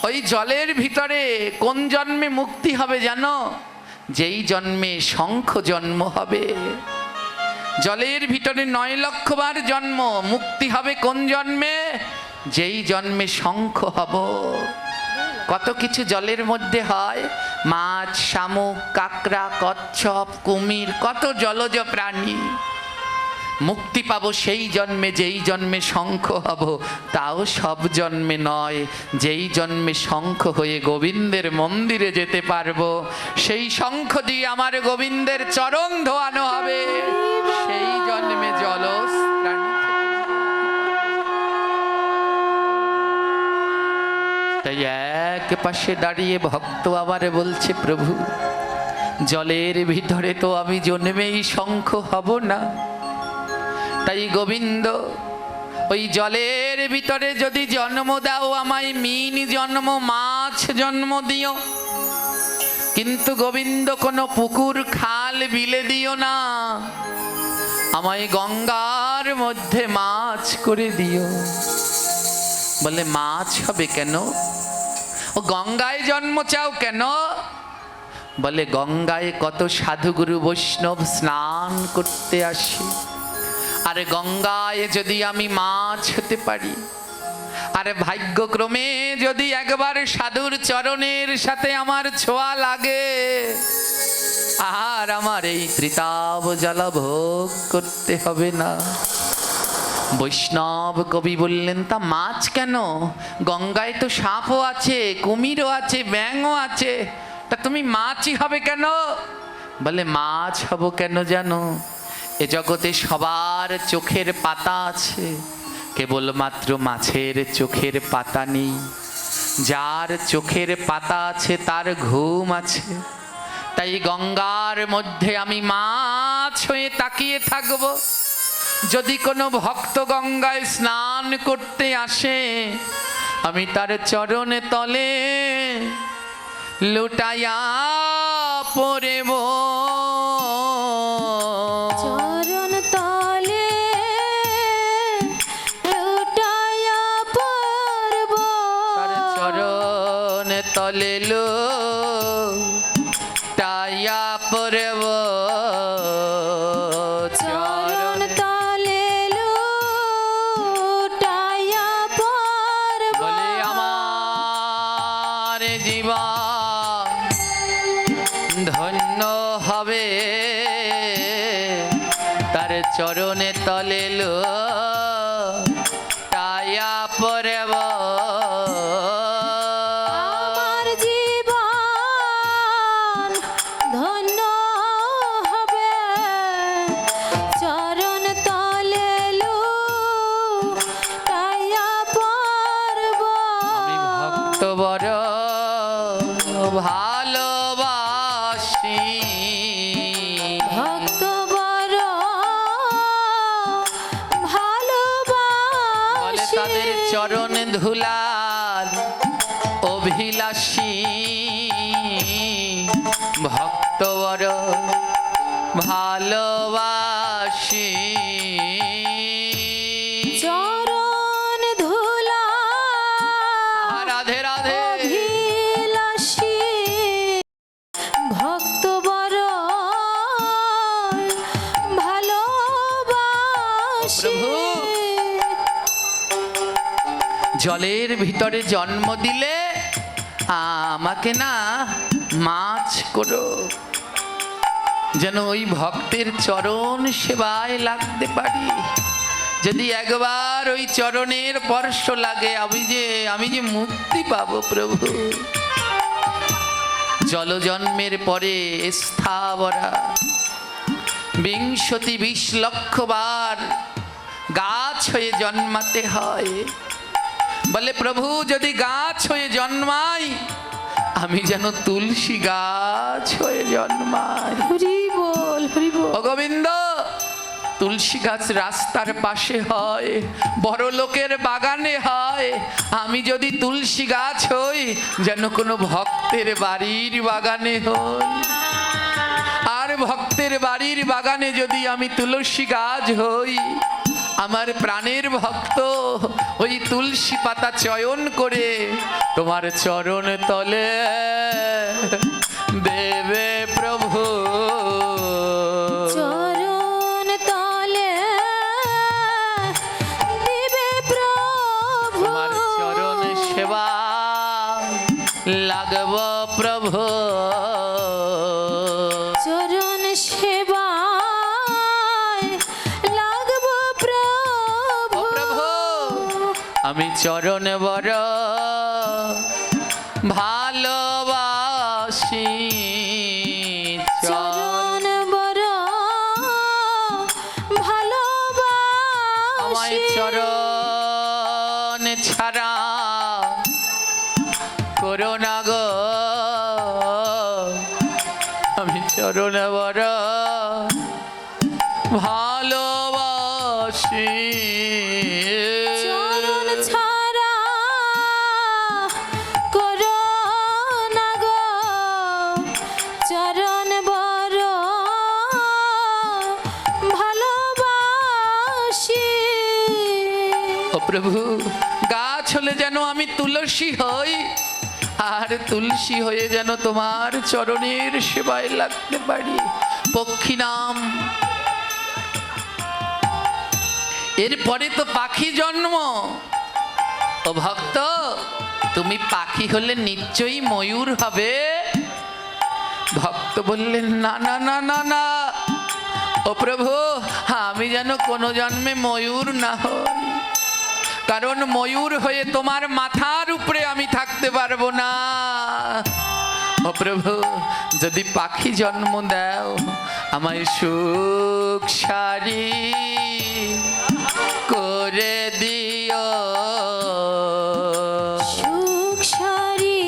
ওই জলের ভিতরে কোন জন্মে মুক্তি হবে জানো? যেই জন্মে শঙ্খ জন্ম হবে। জলের ভিতরে 9 লক্ষবার জন্ম, মুক্তি হবে কোন জন্মে? যেই জন্মে শঙ্খ হব। কত কিছু জলের মধ্যে হয়, মাছ, শামুক, কাঁকড়া, কচ্ছপ, কুমির, কত জলজ প্রাণী। মুক্তি পাবো সেই জন্মে যেই জন্মে শঙ্খ হব, তাও সব জন্মে নয়। যেই জন্মে শঙ্খ হয়ে গোবিন্দের মন্দিরে যেতে পারবো, সেই শঙ্খ দিয়ে আমার গোবিন্দের চরণ ধোয়ানো হবে, সেই জন্মে জলস্নান। তাই এক পাশে দাঁড়িয়ে ভক্ত আবার বলছে, প্রভু জলের ভিতরে তো আমি জন্মেই শঙ্খ হব না। তাই গোবিন্দ ওই জলের ভিতরে যদি জন্ম দাও, আমায় মিন জন্ম, মাছ জন্ম দিও, কিন্তু গোবিন্দ কোনো পুকুর খাল বিলে দিও না, আমায় গঙ্গার মধ্যে মাছ করে দিও। বলে মাছ হবে কেন? ও গঙ্গায় জন্ম চাও কেন? বলে গঙ্গায় কত সাধুগুরু বৈষ্ণব স্নান করতে আসে, আরে গঙ্গায় যদি আমি মাছ হতে পারি, আরে ভাগ্যক্রমে যদি একবার সাধুর চরণের সাথে আমার ছোঁয়া লাগে, আর আমার এই ত্রিতাব জল ভোগ করতে হবে না। বৈষ্ণব কবি বললেন, তা মাছ কেন? গঙ্গায় তো সাপও আছে, কুমিরও আছে, ব্যাঙও আছে, তা তুমি মাছই হবে কেন? বলে মাছ হব কেন জানো? এ জগতে সবার চোখের পাতা আছে, কেবলমাত্র মাছের চোখের পাতা নেই। যার চোখের পাতা আছে তার ঘুম আছে। তাই গঙ্গার মধ্যে আমি মাছ হয়ে তাকিয়ে থাকব। যদি কোনো ভক্ত গঙ্গায় স্নান করতে আসে, আমি তার চরণে তলে লুটাইয়া পড়ব। চরণ তলে লুটাইয়া পড়ব, তার চরণ তলে লুটাইয়া পড়ব। চরণ তলে লুটাইয়া পড়ব। বলে আমার জীবন ধন্য হবে, তার চরণে তলে লুটাইয়া পড়ব। আমার জীবন ধন্য হবে, চরণ তলে লুটাইয়া পড়ব। আমি ভক্ত বড় ভালোবাসি, ভক্ত বড় ভালোবাসি। বলে তাদের চরণ ধুলার অভিলাষী। ভক্ত বড় ভালোবাসি, চরণ ধুলা রাধে রাধে। অভিলাষী। ভক্ত বড় ভালোবাসি। প্রভু জলের ভিতরে জন্ম দিলে আমাকে না মাছ করো, যেন ওই ভক্তের চরণ সেবায় লাগতে পারি। যদি একবার ওই চরণের স্পর্শ লাগে আমি যে মুক্তি পাবো প্রভু। জলজন্মের পরে স্থাবরা 20 লক্ষ বার গাছ হয়ে জন্মাতে হয়। বলে প্রভু যদি গাছ হয়ে জন্মাই, আমি যেন তুলসী গাছ হয়ে জন্মাই। হরি বল, হরি বল। ও গোবিন্দ, তুলসী গাছ রাস্তার পাশে হয়, বড় লোকের বাগানে হয়। আমি যদি তুলসী গাছ হই, যেন কোনো ভক্তের বাড়ির বাগানে হই। আর ভক্তের বাড়ির বাগানে যদি আমি তুলসী গাছ হই, আমার প্রাণের ভক্ত ওই তুলসী পাতা চয়ন করে তোমার চরণ তলে দেবে প্রভু। চরণ তলে দিবে প্রভু। তোমার চরণ সেবা লাগব প্রভু। চরণ সেবায় লাগব প্রভু। ও প্রভু, আমি চরণ বড় ভালোবাসি। চরণ বড় ভালোবাসি। আমায় চরণ ছাড়া করো না গো, আমি চরণ বড় ভালোবাসি। চরণ ছাড়া করো না গো, চরণ বড় ভালোবাসি। ও প্রভু, গাছ হলে যেন আমি তুলসী হই, আর তুলসী হয়ে যেন তোমার চরণের সেবায় লাগতে পারি। পক্ষী নাম, এরপরে তো পাখি জন্ম। ও ভক্ত, তুমি পাখি হলে নিশ্চয়ই ময়ূর হবে। ভক্ত বললেন না না না না না, ও প্রভু, আমি যেন কোনো জন্মে ময়ূর না হই, কারণ ময়ূর হয়ে তোমার মাথার উপরে আমি থাকতে পারবো না। ও প্রভু, যদি পাখি জন্ম দাও, আমায় সুখ সারি করে দিও। সুখ সারি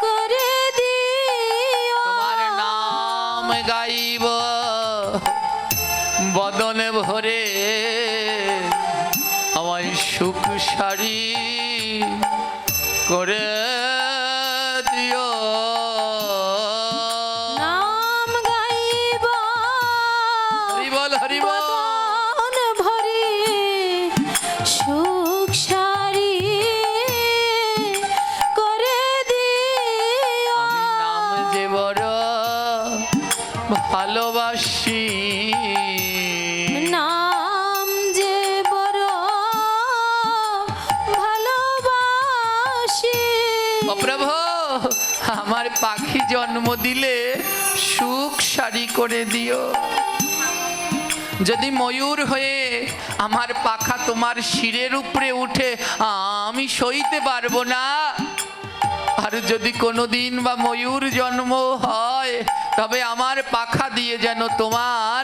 করে দিও। তোমার নাম গাইব বদনে ভরে, আমায় সুখ সারি করে দিও। নাম গাইব হরি বল, হরি বল। বদন ভরে, সুখ সারি করে দিও। আমি নাম যে বড় ভালোবাসি। নাম যে বড় ভালোবাসি। ও প্রভু, আমার পাখি জন্ম দিলে সুখ সারি করে দিও। যদি ময়ূর হয়ে আমার পাখা তোমার শিরের উপরে উঠে, আমি সইতে পারবো না। আর যদি কোনোদিন বা ময়ূর জন্ম হয়, তবে আমার পাখা দিয়ে যেন তোমার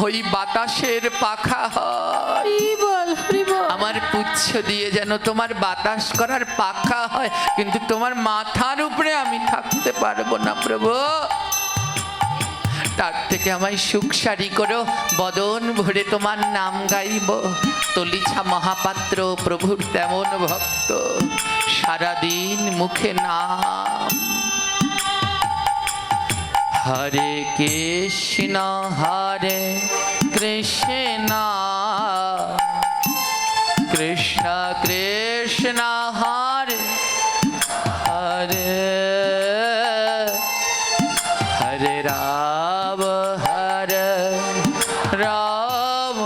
ওই বাতাসের পাখা হয়। হরি বল, হরি বল। আমার পুচ্ছ দিয়ে যেন তোমার বাতাস করার পাখা হয়, কিন্তু তোমার মাথার উপরে আমি থাকতে পারবো না প্রভু। তার থেকে আমায় সুখ সারি করো, বদন ভরে তোমার নাম গাইব। তলিছা মহাপাত্র প্রভুর তেমন ভক্ত, সারাদিন মুখে নাম। হরে কৃষ্ণ হরে কৃষ্ণ, কৃষ্ণ কৃষ্ণ হরে হরে, হরে রাম হরে রাম,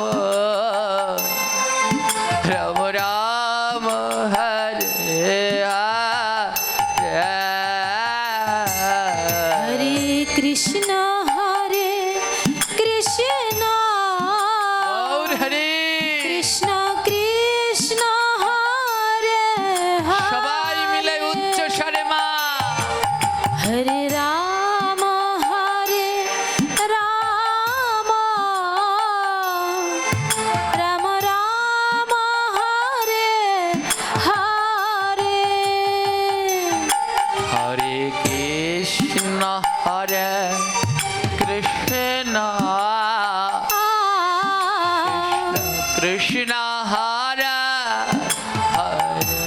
রাম রাম হরে হরে। হরে কৃষ্ণ গৌর হরে কৃষ্ণ কৃষ্ণ হরে হরে সবাই মিলে উচ্চ স্বরে মা হরে রাম হরে রাম রাম রাম হরে হরে হরে কৃষ্ণ হরে কৃষ্ণ কৃষ্ণ হরে হরে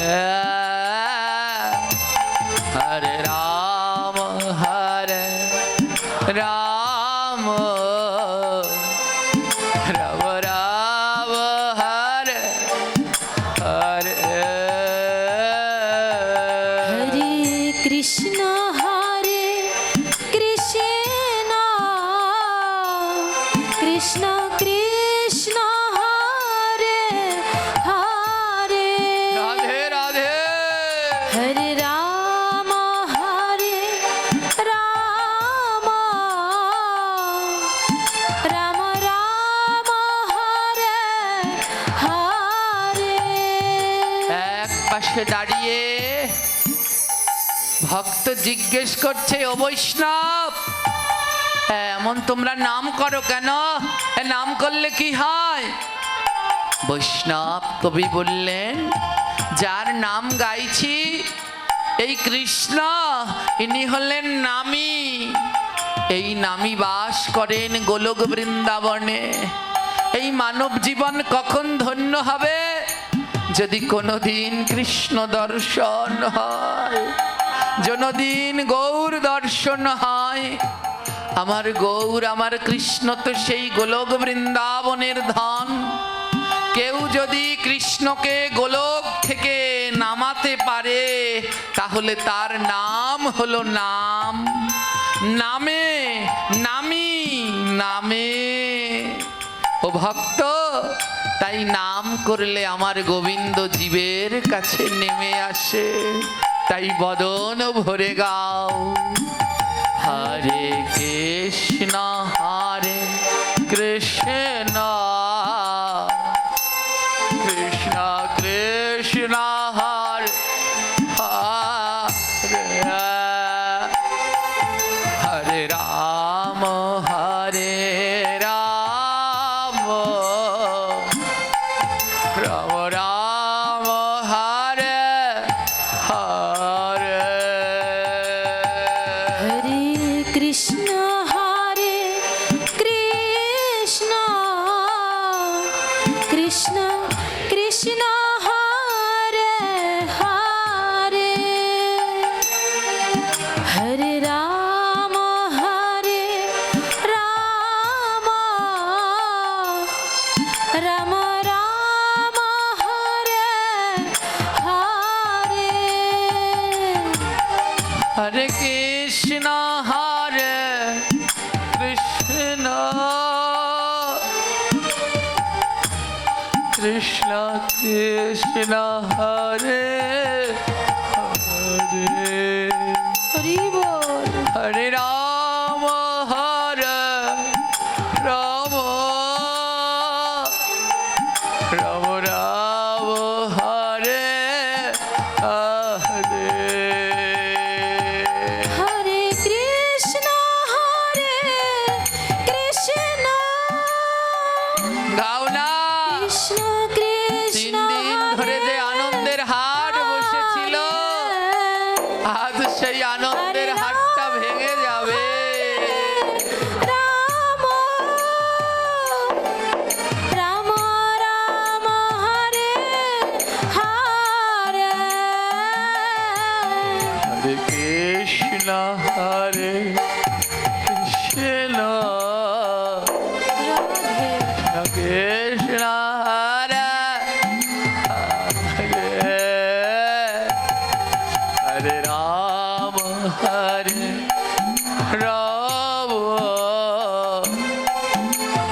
হরে রাম রাম রাম রাম হরে হরে হরে কৃষ্ণ হরে কৃষ্ণ কৃষ্ণ কৃষ্ণ হরে হরে রাধে রাধে হরে রাম হরে রাম রাম রাম হরে হরে এক পাশে দাঁড়িয়ে ভক্ত জিজ্ঞেস করছে ও বৈষ্ণব এমন তোমরা নাম করো কেন এ নাম করলে কি হয় বৈষ্ণব কবি বললেন যার নাম গাইছি এই কৃষ্ণ ইনি হলেন নামী এই নামী বাস করেন গোলক বৃন্দাবনে এই মানব জীবন কখন ধন্য হবে যদি কোনোদিন কৃষ্ণ দর্শন হয় কোনোদিন গৌর দর্শন হয় আমার গৌর আমার কৃষ্ণ তো সেই গোলক বৃন্দাবনের ধন কেউ যদি কৃষ্ণকে গোলক থেকে নামাতে পারে তাহলে তার নাম হলো নাম নামে নামি নামে ও ভক্ত তাই নাম করলে আমার গোবিন্দ জীবের কাছে নেমে আসে তাই বদন ভরে গাও হরে কৃষ্ণ হরে কৃষ্ণ কৃষ্ণ কৃষ্ণ হরে হরে হরে রাম রাম রাম হরে হরে হরে কৃষ্ণ হরে কৃষ্ণ কৃষ্ণ কৃষ্ণ হরে হরে হরে রাম রাম রাম রাম হরে হরে হরে কৃষ্ণ হরে কৃষ্ণ কৃষ্ণ কৃষ্ণ হরে হরে হরি বল হরে রাম রাম রাম রাম হরে হরে হরে কৃষ্ণ গাও না কৃষ্ণ 3 দিন ধরে যে আনন্দের হাট বসেছিল আজ সেই আনন্দের হাটটা ভেঙে যাবে রাম রাম রাম হরে হরে হরে কৃষ্ণ হরে কৃষ্ণ রাধে কৃষ্ণ হরে হরে হরে রাম রাম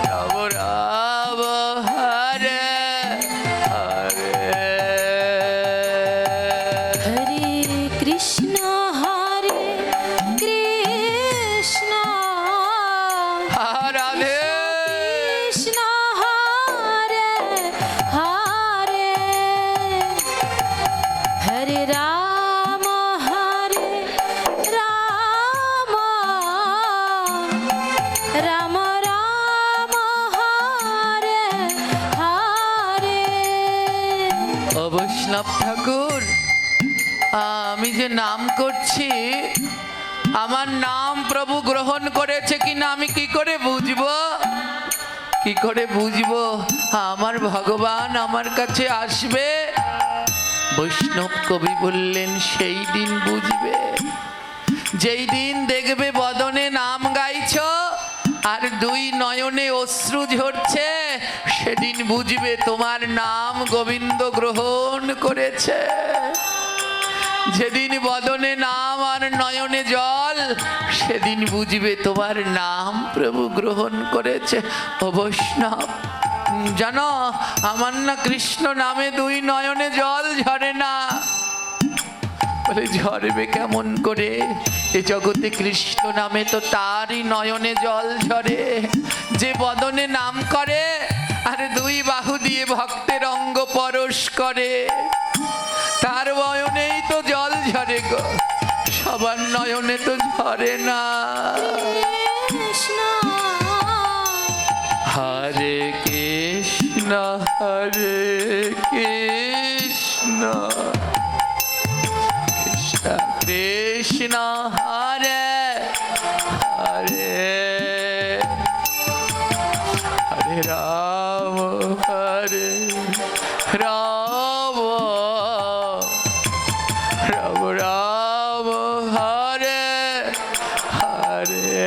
রাম রাম হরে হরে হরে কৃষ্ণ হরে কৃষ্ণ রাধে কৃষ্ণ হরে হরে হরে রাম রাম রাম হরে হরে। বৈষ্ণব ঠাকুর, আমি যে নাম করছি, আমার নাম প্রভু গ্রহণ করেছে কিনা আমি কি করে বুঝবো? কি করে বুঝবো আমার ভগবান আমার কাছে আসবে? বৈষ্ণব কবি বললেন, সেই দিন বুঝবে যেই দিন দেখবে বদনে নাম গাইছ আর দুই নয়নে অশ্রু ঝরছে, সেদিন বুঝবে তোমার নাম গোবিন্দ গ্রহণ করেছে। যেদিন বদনে নাম আর নয়নে জল, সেদিন বুঝবে তোমার নাম প্রভু গ্রহণ করেছে। ও বৈষ্ণব, জানো আমার না কৃষ্ণ নামে দুই নয়নে জল ঝরে না। বলে ঝরবে কেমন করে? এ জগতে কৃষ্ণ নামে তো তারই নয়নে জল ঝরে, যে বদনে নাম করে আর দুই বাহু দিয়ে ভক্তের অঙ্গ পরশ করে, তার নয়নেই তো জল ঝরে গো, সবার নয়নে তো ঝরে না। কৃষ্ণ হরে কৃষ্ণ হরে কৃষ্ণ কৃষ্ণ কৃষ্ণ হরে হরে হরে রাম হরে রাম রাম রাম হরে হরে।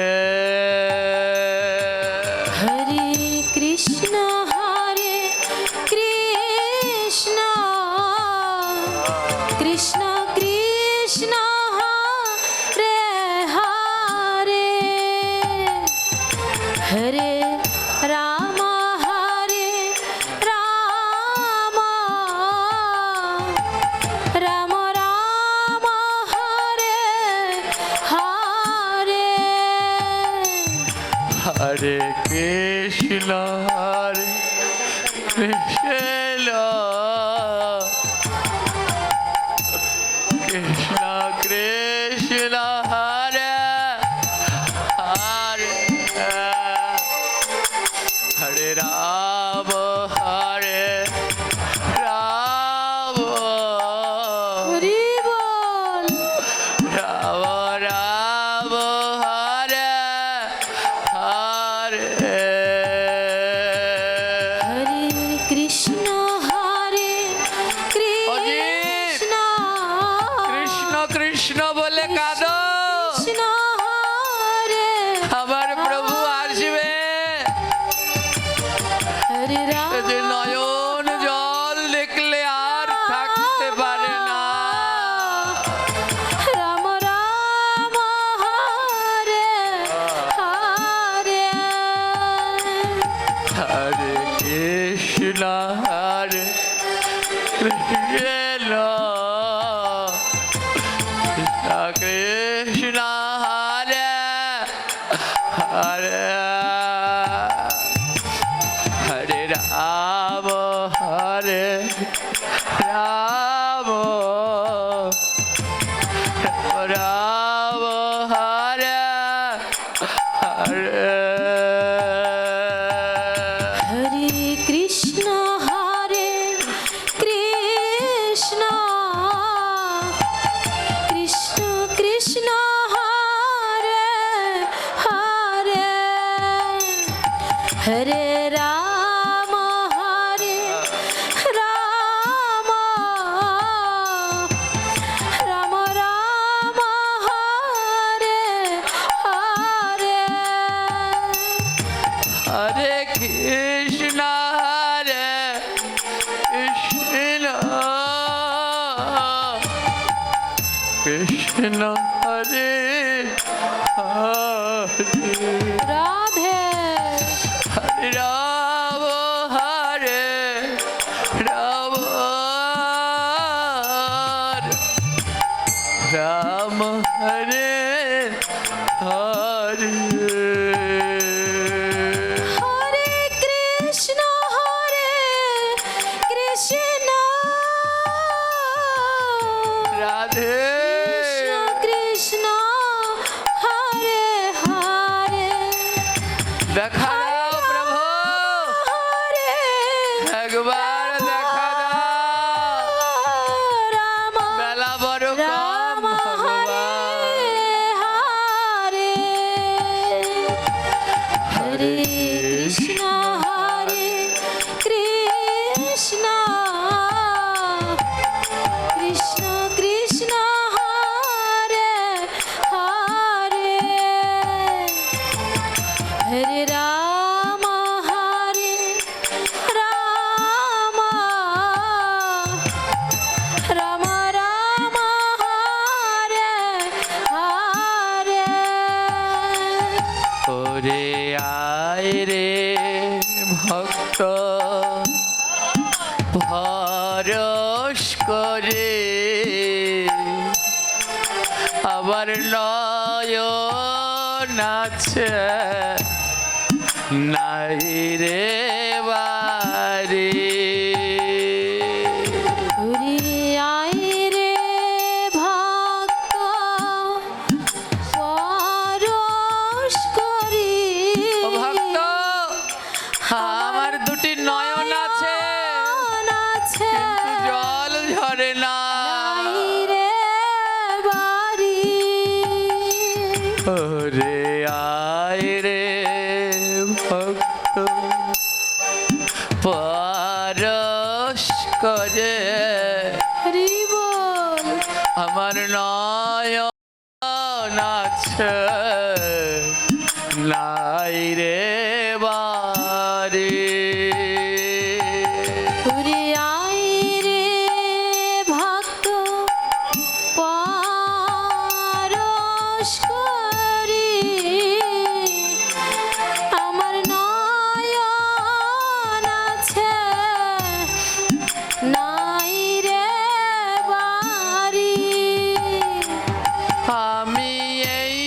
হরে কৃষ্ণ কৃষ্ণ কৃষ্ণ হরে হরে হরে রাম রাম রাম রাম হরে হরে। হরে কৃষ্ণ হরে কৃষ্ণ কৃষ্ণ কৃষ্ণ হরে হরে হরে রাম হরে রাম হরি বল রাম রাম হরে হরে। হরে কৃষ্ণ কৃষ্ণ কৃষ্ণ কৃষ্ণ বলে কাঁদো, কৃষ্ণ হরে আমার প্রভু আসবে। হরে রাম যে নয়ন জল দেখলে আর থাকতে পারে না। রাম রাম হরে হরে হরে কৃষ্ণ হরে কৃষ্ণ কৃষ্ণ কৃষ্ণ হরে হরে হরে রাম হরে রাম রাম হরে হরে। হরে কৃষ্ণ কৃষ্ণ কৃষ্ণ কৃষ্ণ হরে হরে হরে রাম রাম রাম রাম হরে হরে। হরে কৃষ্ণ হরে কৃষ্ণ কৃষ্ণ হরে হরে রাধে হরে রাম হরে রাম রাম হরে হরে। দেখা দাও প্রভু, হরে একবার দেখা দাও। রাম বেলা বড় কম রাম ভগবান। হরে হরে কৃষ্ণ কৃষ্ণ কৃষ্ণ হরে হরে হরে রাম রাম রাম হরে হরে ওরে আয় রে ভক্ত ভরস করে, আবার নয়ন আছে নাই রে বারে। হরি আয় রে ভক্ত পরশ করি। ও ভক্ত, আমার দুটি নয়ন আছে নয়ন আছে, কিন্তু জল ঝরে না। নাই রে বারি। ওরে আয় রে ভক্ত পরশ করে, হরি বল আমার নয়ন আছে নাই রে বারে। হরি আয় রে ভক্ত পরশ করি, আমার নয়ন আছে নাই রে বারি। আমি এই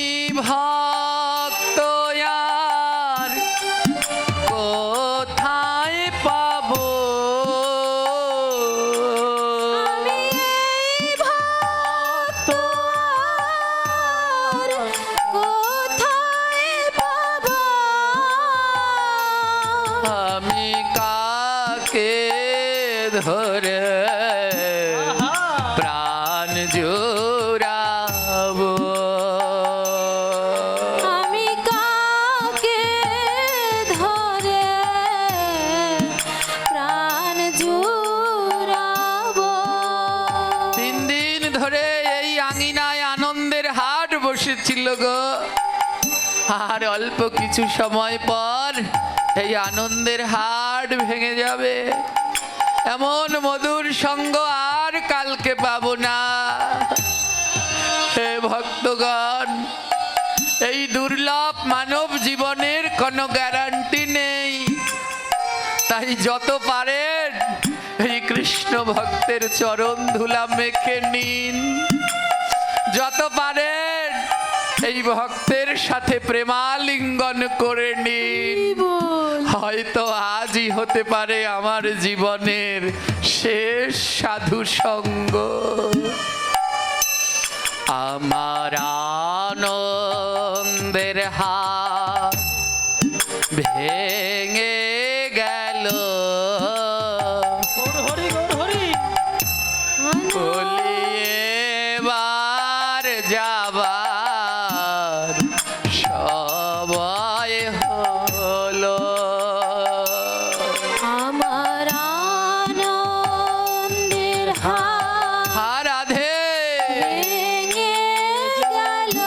ভক্ত আর কোথায় পাবো? আমি এই ভক্ত আর কোথায় পাবো? আমি কাকে ধরে প্রাণ জুড়াবো? আমি কাকে ধরে প্রাণ জুড়াবো? 3 দিন ধরে এই আঙিনায় আনন্দের হাট বসেছিল গো, আর অল্প কিছু সময় পর এই আনন্দের হাট ভেঙে যাবে। এমন মধুর সঙ্গ আর কালকে পাবো না। হে ভক্তগণ, এই দুর্লভ মানব জীবনের কোনো গ্যারান্টি নেই, তাই যত পারেন এই কৃষ্ণ ভক্তের চরণ ধুলা মেখে নিন। যত পারেন এই ভক্তের সাথে প্রেমালিঙ্গন করে নিন। বল হয়তো আজই হতে পারে আমার জীবনের শেষ সাধু সঙ্গ। আমার আনন্দের হাত ভেঙে গেল, বলি এবার যাবার সবাই হলো। আমার আনন্দের হাত রাধে ভেঙে গেল,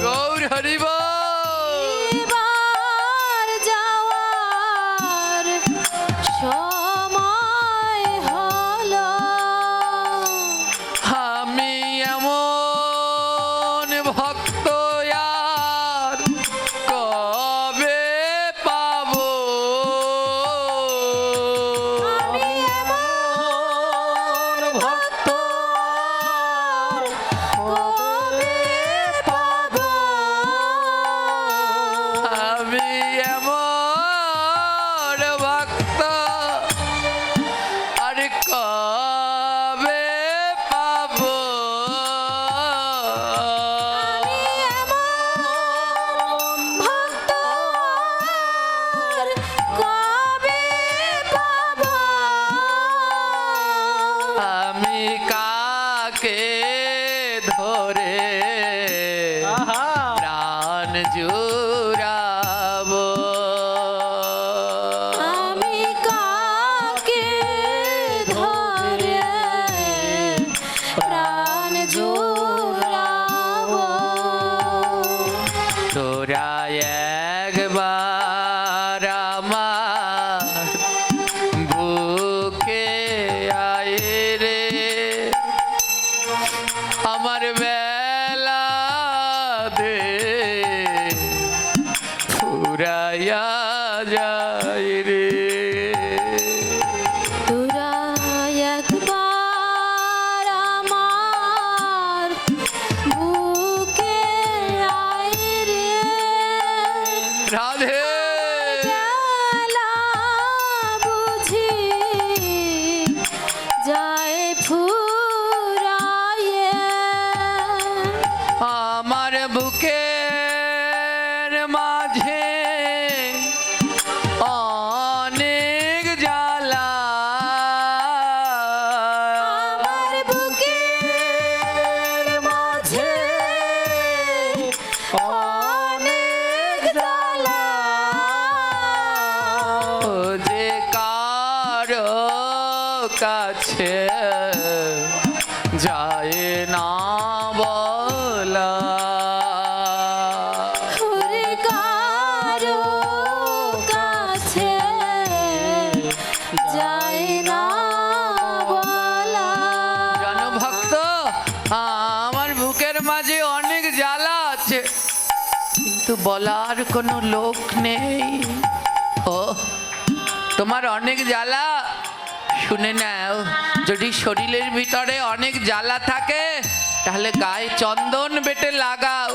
গৌর হরিব। এবার যাওয়ার সময় হলো। আমি এমন ভক্ত আর কবে পাবো? আমি এমন ভক্ত কবে পাবো? আমি এমন ভক্ত আর কবে পাবো? আমি এমন ভক্ত জুড়াবো। আমি কাকে ধরে প্রাণ জুড়াবো। তোরা একবার আমার বুকে আয় রে, আমার বেলা দে ফুরাইয়া যায় রে। তোরা একবার আমার বুকে আয় রে, রাধে বেলা বুঝি যায় ফুরায়ে। আমার বুকের মাঝে অনেক জ্বালা, আমার বুকের মাঝে অনেক জ্বালা। ও যে কারো কাছে যায় না বলা। ওরে কারো কাছে যায় না বলা। জানো ভক্ত, আমার বুকের মাঝে অনেক জ্বালা আছে, কিন্তু বলার কোনো লোক নেই। ও তোমার অনেক জ্বালা, শুনে নাও, যদি শরীরের ভিতরে অনেক জ্বালা থাকে তাহলে গায়ে চন্দন বেটে লাগাও,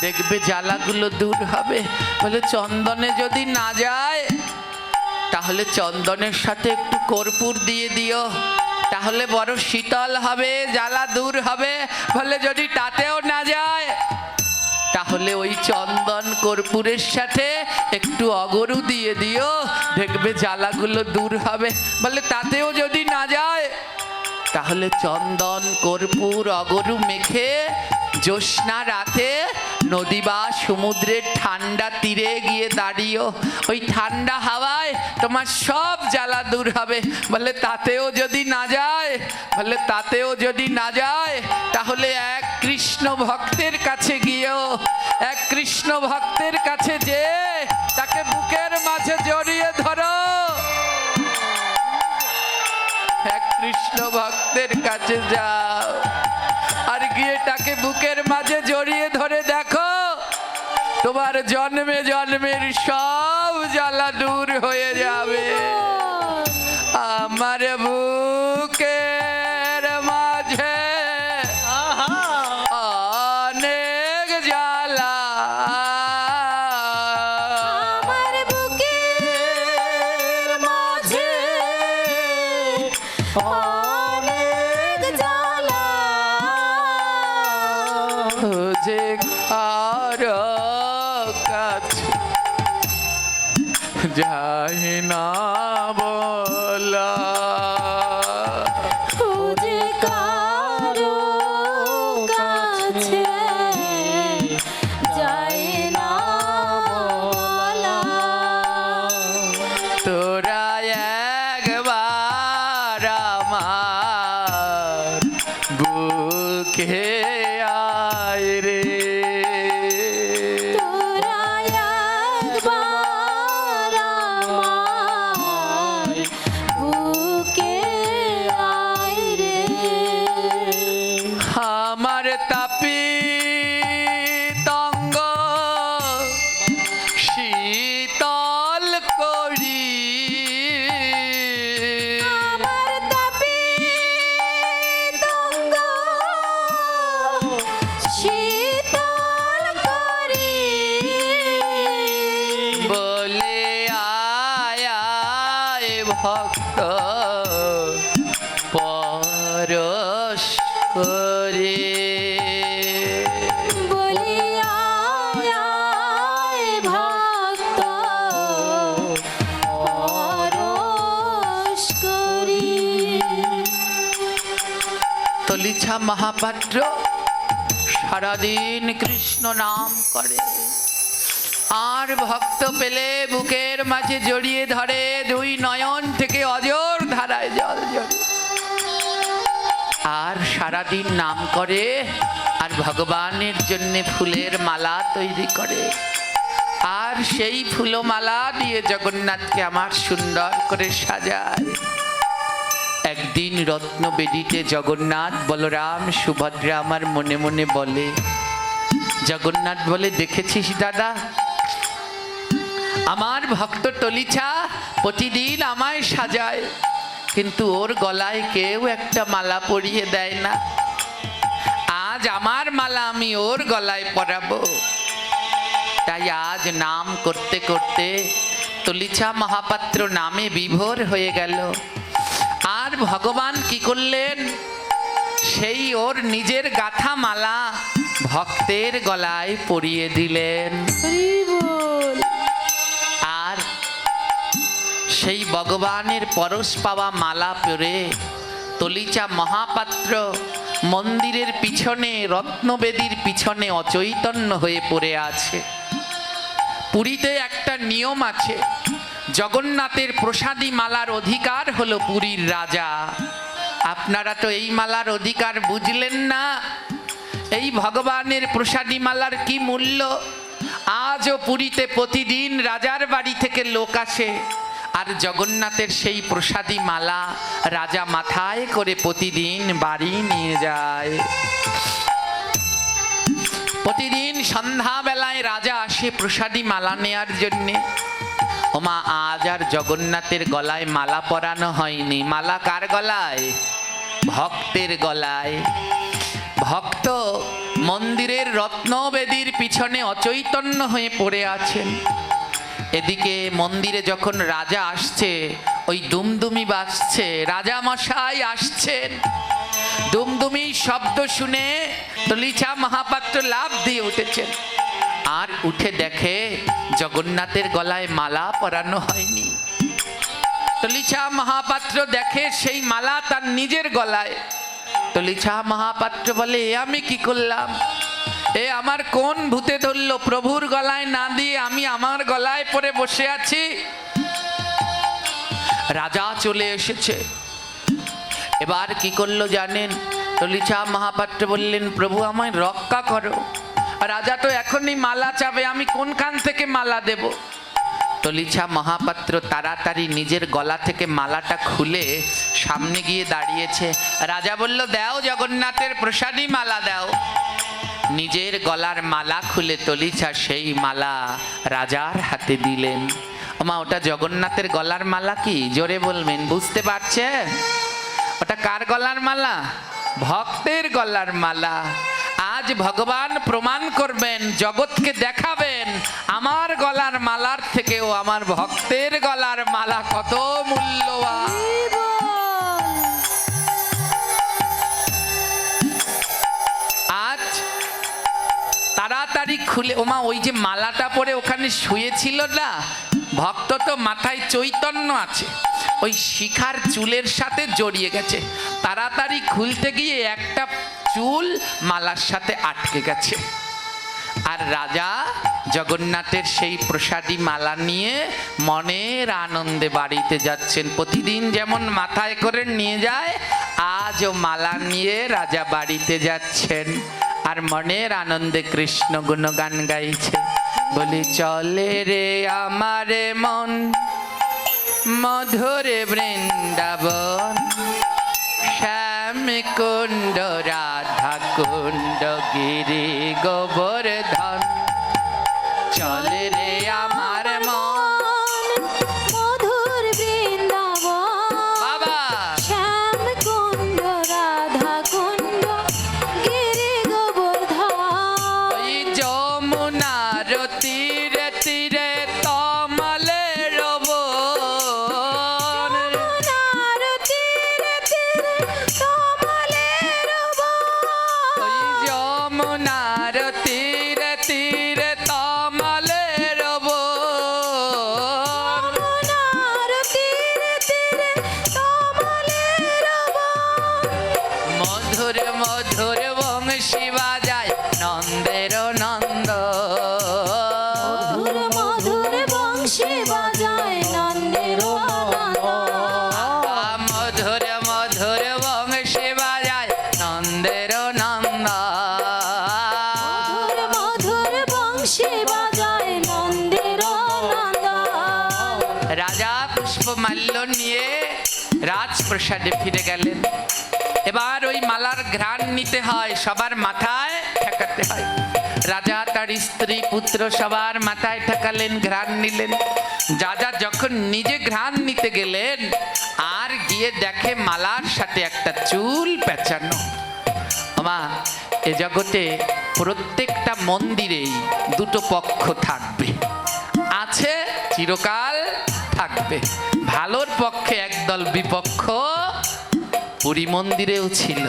দেখবে জ্বালাগুলো দূর হবে। বলে চন্দনে যদি না যায় তাহলে চন্দনের সাথে একটু কর্পূর দিয়ে দিও, তাহলে বড় শীতল হবে, জ্বালা দূর হবে। বলে যদি তাতেও না যায় তাহলে ওই চন্দন কর্পূরের সাথে একটু অগরু দিয়ে দিও, দেখবে জ্বালাগুলো দূর হবে। বলে তাতেও যদি না যায় তাহলে চন্দন কর্পূর অগরু মেখে জ্যোৎস্না রাতে নদী বা সমুদ্রের ঠান্ডা তীরে গিয়ে দাঁড়িয়েও, ওই ঠান্ডা হাওয়ায় তোমার সব জ্বালা দূর হবে। বলে তাতেও যদি না যায়, বলে তাতেও যদি না যায় তাহলে এক কৃষ্ণ ভক্তের কাছে গিয়েও, এক কৃষ্ণ ভক্তের কাছে যে তাকে বুকের মাঝে জড়িয়ে ধরো, এক কৃষ্ণ ভক্তের কাছে যাও আর গিয়ে তাকে বুকের মাঝে জড়িয়ে ধরে দেখো, তোমার জন্মে জন্মের সব জ্বালা দূর হয়ে যাবে। আমার বুকের মাঝে অনেক জ্বালা, আমার বুকের মাঝে অনেক জ্বালা। যে কারো কাছে যায় না বলা। খুঁজে কারো কাছে যায় না বলা। তোরা একবার আমার বুকে আয় রে, তোরা একবার আমার বুকে আয় রে। আমার তাপিতঙ্গ শীতল করি, আমার তাপিতঙ্গ শীতল করি। বলে আয় আয় ভক্ত পরশ করে। বলি আয় আয় ভক্ত পরশ করি। তলিছা মহাপাত্র সারাদিন কৃষ্ণ নাম করে, আর ভক্ত পেলে বুকের মাঝে জড়িয়ে ধরে, দুই নয়ন থেকে অজর ধারায় জল ঝরে, আর সারাদিন নাম করে, আর ভগবানের জন্য ফুলের মালা তৈরি করে, আর সেই ফুলমালা দিয়ে জগন্নাথকে আমার সুন্দর করে সাজায়। একদিন রত্নবেদিতে জগন্নাথ, বলরাম, সুভদ্রা আমার মনে মনে বলে, জগন্নাথ বলে, দেখেছিস দাদা, আমার ভক্ত টলিছা প্রতিদিন আমায় সাজায়, কিন্তু ওর গলায় কেউ একটা মালা পরিয়ে দেয় না। আজ আমার মালা আমি ওর গলায় পরাবো। তাই আজ নাম করতে করতে টলিছা মহাপাত্র নামে বিভোর হয়ে গেল। আর ভগবান কি করলেন, সেই ওর নিজের গাথা মালা ভক্তের গলায় পরিয়ে দিলেন। হরি বল। আর সেই ভগবানের পরশ পাওয়া মালা পরে টলিছা মহাপাত্র মন্দিরের পিছনে, রত্নবেদীর পিছনে অচৈতন্য হয়ে পড়ে আছে। পুরীতে একটা নিয়ম আছে, জগন্নাথের প্রসাদী মালার অধিকার হলো পুরীর রাজা। আপনারা তো এই মালার অধিকার বুঝলেন না। এই ভগবানের প্রসাদী মালার কি মূল্য। আজও পুরীতে প্রতিদিন রাজার বাড়ি থেকে লোক আসে, আর জগন্নাথের সেই প্রসাদী মালা রাজা মাথায় করে প্রতিদিন বাড়ি নিয়ে যায়। প্রতিদিন সন্ধ্যাবেলায় রাজা আসে প্রসাদী মালা নেয়ার জন্যে। ওমা, আজ আর জগন্নাথের গলায় মালা পরানো হয়নি। মালা কার গলায়? ভক্তের গলায়। ভক্ত মন্দিরের রত্নবেদীর পিছনে অচৈতন্য হয়ে পড়ে আছেন। এদিকে মন্দিরে যখন রাজা আসছে, ওই দুমদুমি বাজছে, রাজা মশাই আসছেন। দুমদুমি শব্দ শুনে টলিছা মহাপাত্র লাফ দিয়ে উঠেছেন, আর উঠে দেখে জগন্নাথের গলায় মালা পরানো হয়নি। টলিছা মহাপাত্র দেখে সেই মালা তার নিজের গলায়। টলিছা মহাপাত্র বলে, এ আমি কি করলাম? এ আমার কোন ভূতে ধরলো? প্রভুর গলায় না দিয়ে আমি আমার গলায় পরে বসে আছি। রাজা চলে এসেছে। এবার কি করলো জানেন? টলিছা মহাপাত্র বললেন, প্রভু আমায় রক্ষা করো। রাজা তো এখনই মালা চাবে, আমি কোনখান থেকে মালা দেব? টলিছা মহাপাত্র তাড়াতাড়ি নিজের গলা থেকে মালাটা খুলে সামনে গিয়ে দাঁড়িয়েছে। রাজা বলল, দাও জগন্নাথের প্রসাদী মালা দাও। নিজের গলার মালা খুলে টলিছা সেই মালা রাজার হাতে দিলেন। ওমা, ওটা জগন্নাথের গলার মালা কি? জোরে বলবেন, বুঝতে পারছে? ওটা কার গলার মালা? ভক্তের গলার মালা। আজ ভগবান প্রমাণ করবেন, জগৎকে দেখাবেন, আমার গলার মালার থেকেও আমার ভক্তের গলার মালা কত মূল্যবান। হরি বল। আজ তাড়াতাড়ি খুলে, ওমা ওই যে মালাটা পরে ওখানে শুয়েছিল না, ভক্ত তো মাথায় চৈতন্য আছে, ওই শিখার চুলের সাথে জড়িয়ে গেছে। তাড়াতাড়ি খুলতে গিয়ে একটা চুল মালার সাথে আটকে গেছে। আর রাজা জগন্নাথের সেই প্রসাদী মালা নিয়ে মনের আনন্দে বাড়িতে যাচ্ছেন। প্রতিদিন যেমন মাথায় করে নিয়ে যায়, আজও মালা নিয়ে রাজা বাড়িতে যাচ্ছেন, আর মনের আনন্দে কৃষ্ণ গুণগান গাইছে। বলি, চলে রে আমার মন মধুরে বৃন্দাবন, শ্যাম কুণ্ড রাধা কুণ্ড গিরি গোবর্ধন। চলে রে আমার মন মধুর বৃন্দাবন, বাবা, শ্যাম কুণ্ড রাধা কুণ্ড গিরি গোবর্ধন। ওই যমুনার তীরে তীরে তমালের বন, যমুনার তীরে তীরে তমালের বন। ওই যমুনার তীরে তীরে তমালের নিয়ে রাজপ্রাসাদে ফিরে গেলেন। এবার ওই মালার ঘ্রাণ নিতে হয়, সবার মাথায় ঠেকাতে হয়। রাজা তার স্ত্রী পুত্র সবার মাথায় ঠেকালেন, ঘ্রাণ নিলেন। রাজা যখন নিজে ঘ্রাণ নিতে গেলেন আর গিয়ে দেখে মালার সাথে একটা চুল পেঁচানো। মা, এ জগতে প্রত্যেকটা মন্দিরেই দুটো পক্ষ থাকবে, আছে, চিরকাল থাকবে। ভালোর পক্ষে একদল বিপক্ষ পুরী মন্দিরেও ছিল।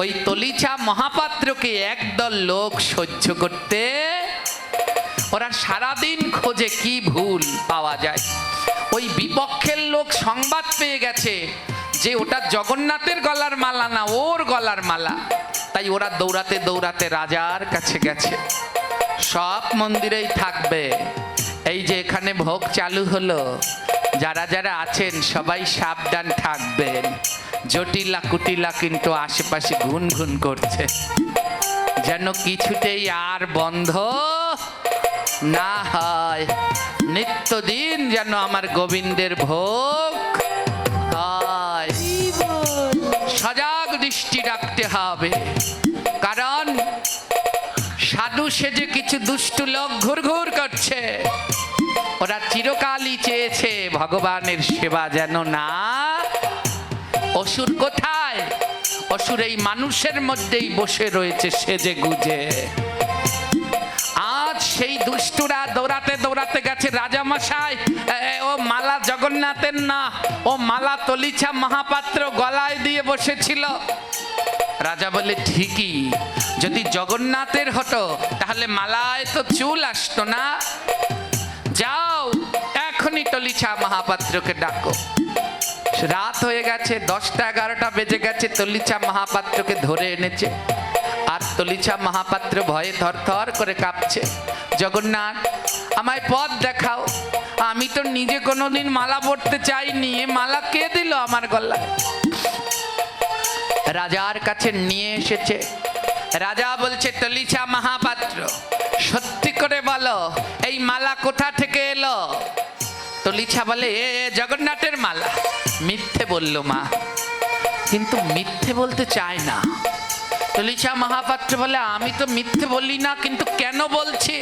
ওই তলিছা মহাপাত্রকে একদল লোক সহ্য করতে, ওরা সারাদিন খোঁজে কি ভুল পাওয়া যায়। ওই বিপক্ষের লোক সংবাদ পেয়ে গেছে যে ওটা জগন্নাথের গলার মালা না, ওর গলার মালা। তাই ওরা দৌড়াতে দৌড়াতে রাজার কাছে গেছে। সব মন্দিরেই থাকবে। এই যে এখানে ভোগ চালু হলো, যারা যারা আছেন সবাই সাবধান থাকবেন। জটিলা কুটিলা কিন্তু আশেপাশে ঘুন ঘুন করছে, যেন কিছুতেই আর বন্ধ না হয়। নিত্যদিন যেন আমার গোবিন্দের ভোগ হয়। সজাগ দৃষ্টি রাখতে হবে, কারণ সাধু সেজে কিছু দুষ্টু লোক ঘুর ঘুর করছে। ওরা চিরকালই চেয়েছে ভগবানের সেবা যেন না। অসুর কোথায়? অসুর এই মানুষের মধ্যেই বসে রয়েছে সেজে গুজে। আজ সেই দুষ্টুরা দৌড়াতে দৌড়াতে গেছে, রাজামশাই ও মালা জগন্নাথের না, ও মালা তলিছা মহাপাত্র গলায় দিয়ে বসেছিল। রাজা বলে, ঠিকই, যদি জগন্নাথের হতো তাহলে মালায় তো চুল আসতো না। যাও এখনই তলিছা মহাপাত্রকে ডাকো। রাত হয়ে গেছে, 10টা 11টা বেজে গেছে। তলিছা মহাপাত্রকে ধরে এনেছে, আর তলিছা মহাপাত্র ভয়ে থরথর করে কাঁপছে। জগন্নাথ, আমায় পথ দেখাও, আমি তো নিজে কোনোদিন মালা পরতে চাইনি, এ মালা কে দিল আমার গলায়? রাজার কাছে নিয়ে এসেছে। রাজা বলছে, তলিছা মহাপাত্র, সত্যি করে বলো এই মালা কোথা থেকে এলো? তলিছা বলে, এ জগন্নাথের মালা। মিথ্যে বলল মা, কিন্তু মিথ্যে বলতে চায় না। তলিছা মহাপাত্র বলে, আমি তো মিথ্যে বলি না, কিন্তু কেন বলছি?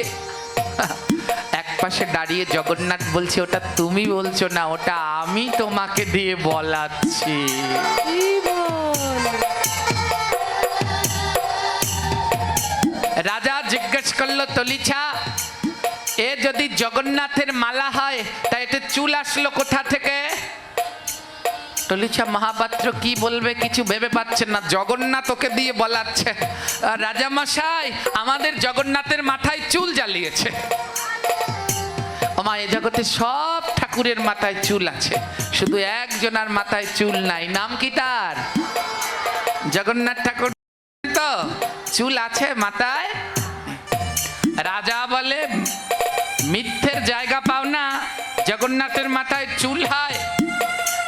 এক পাশে দাঁড়িয়ে জগন্নাথ বলছে, ওটা তুমি বলছো না, ওটা আমি তোমাকে দিয়ে বলাচ্ছি। রাজা জিজ্ঞেস করলো, তলিছা, এ যদি জগন্নাথের মালা হয় তা এতে চুল আসলো কোথা থেকে? তলিছা মহাপাত্র কি বলবে কিছু ভেবে পাচ্ছেন না। জগন্নাথ ওকে দিয়ে বলাচ্ছে, রাজামশাই, আমাদের জগন্নাথের মাথায় চুল জ্বালিয়েছে। ওমা, এ জগতে সব ঠাকুরের মাথায় চুল আছে, শুধু একজনের মাথায় চুল নাই। নাম কি তার? জগন্নাথ ঠাকুর। তো চুল আছে মাথায়। রাজা বলে, মিথ্যের জায়গা পাও না, জগন্নাথের মাথায় চুল হয়।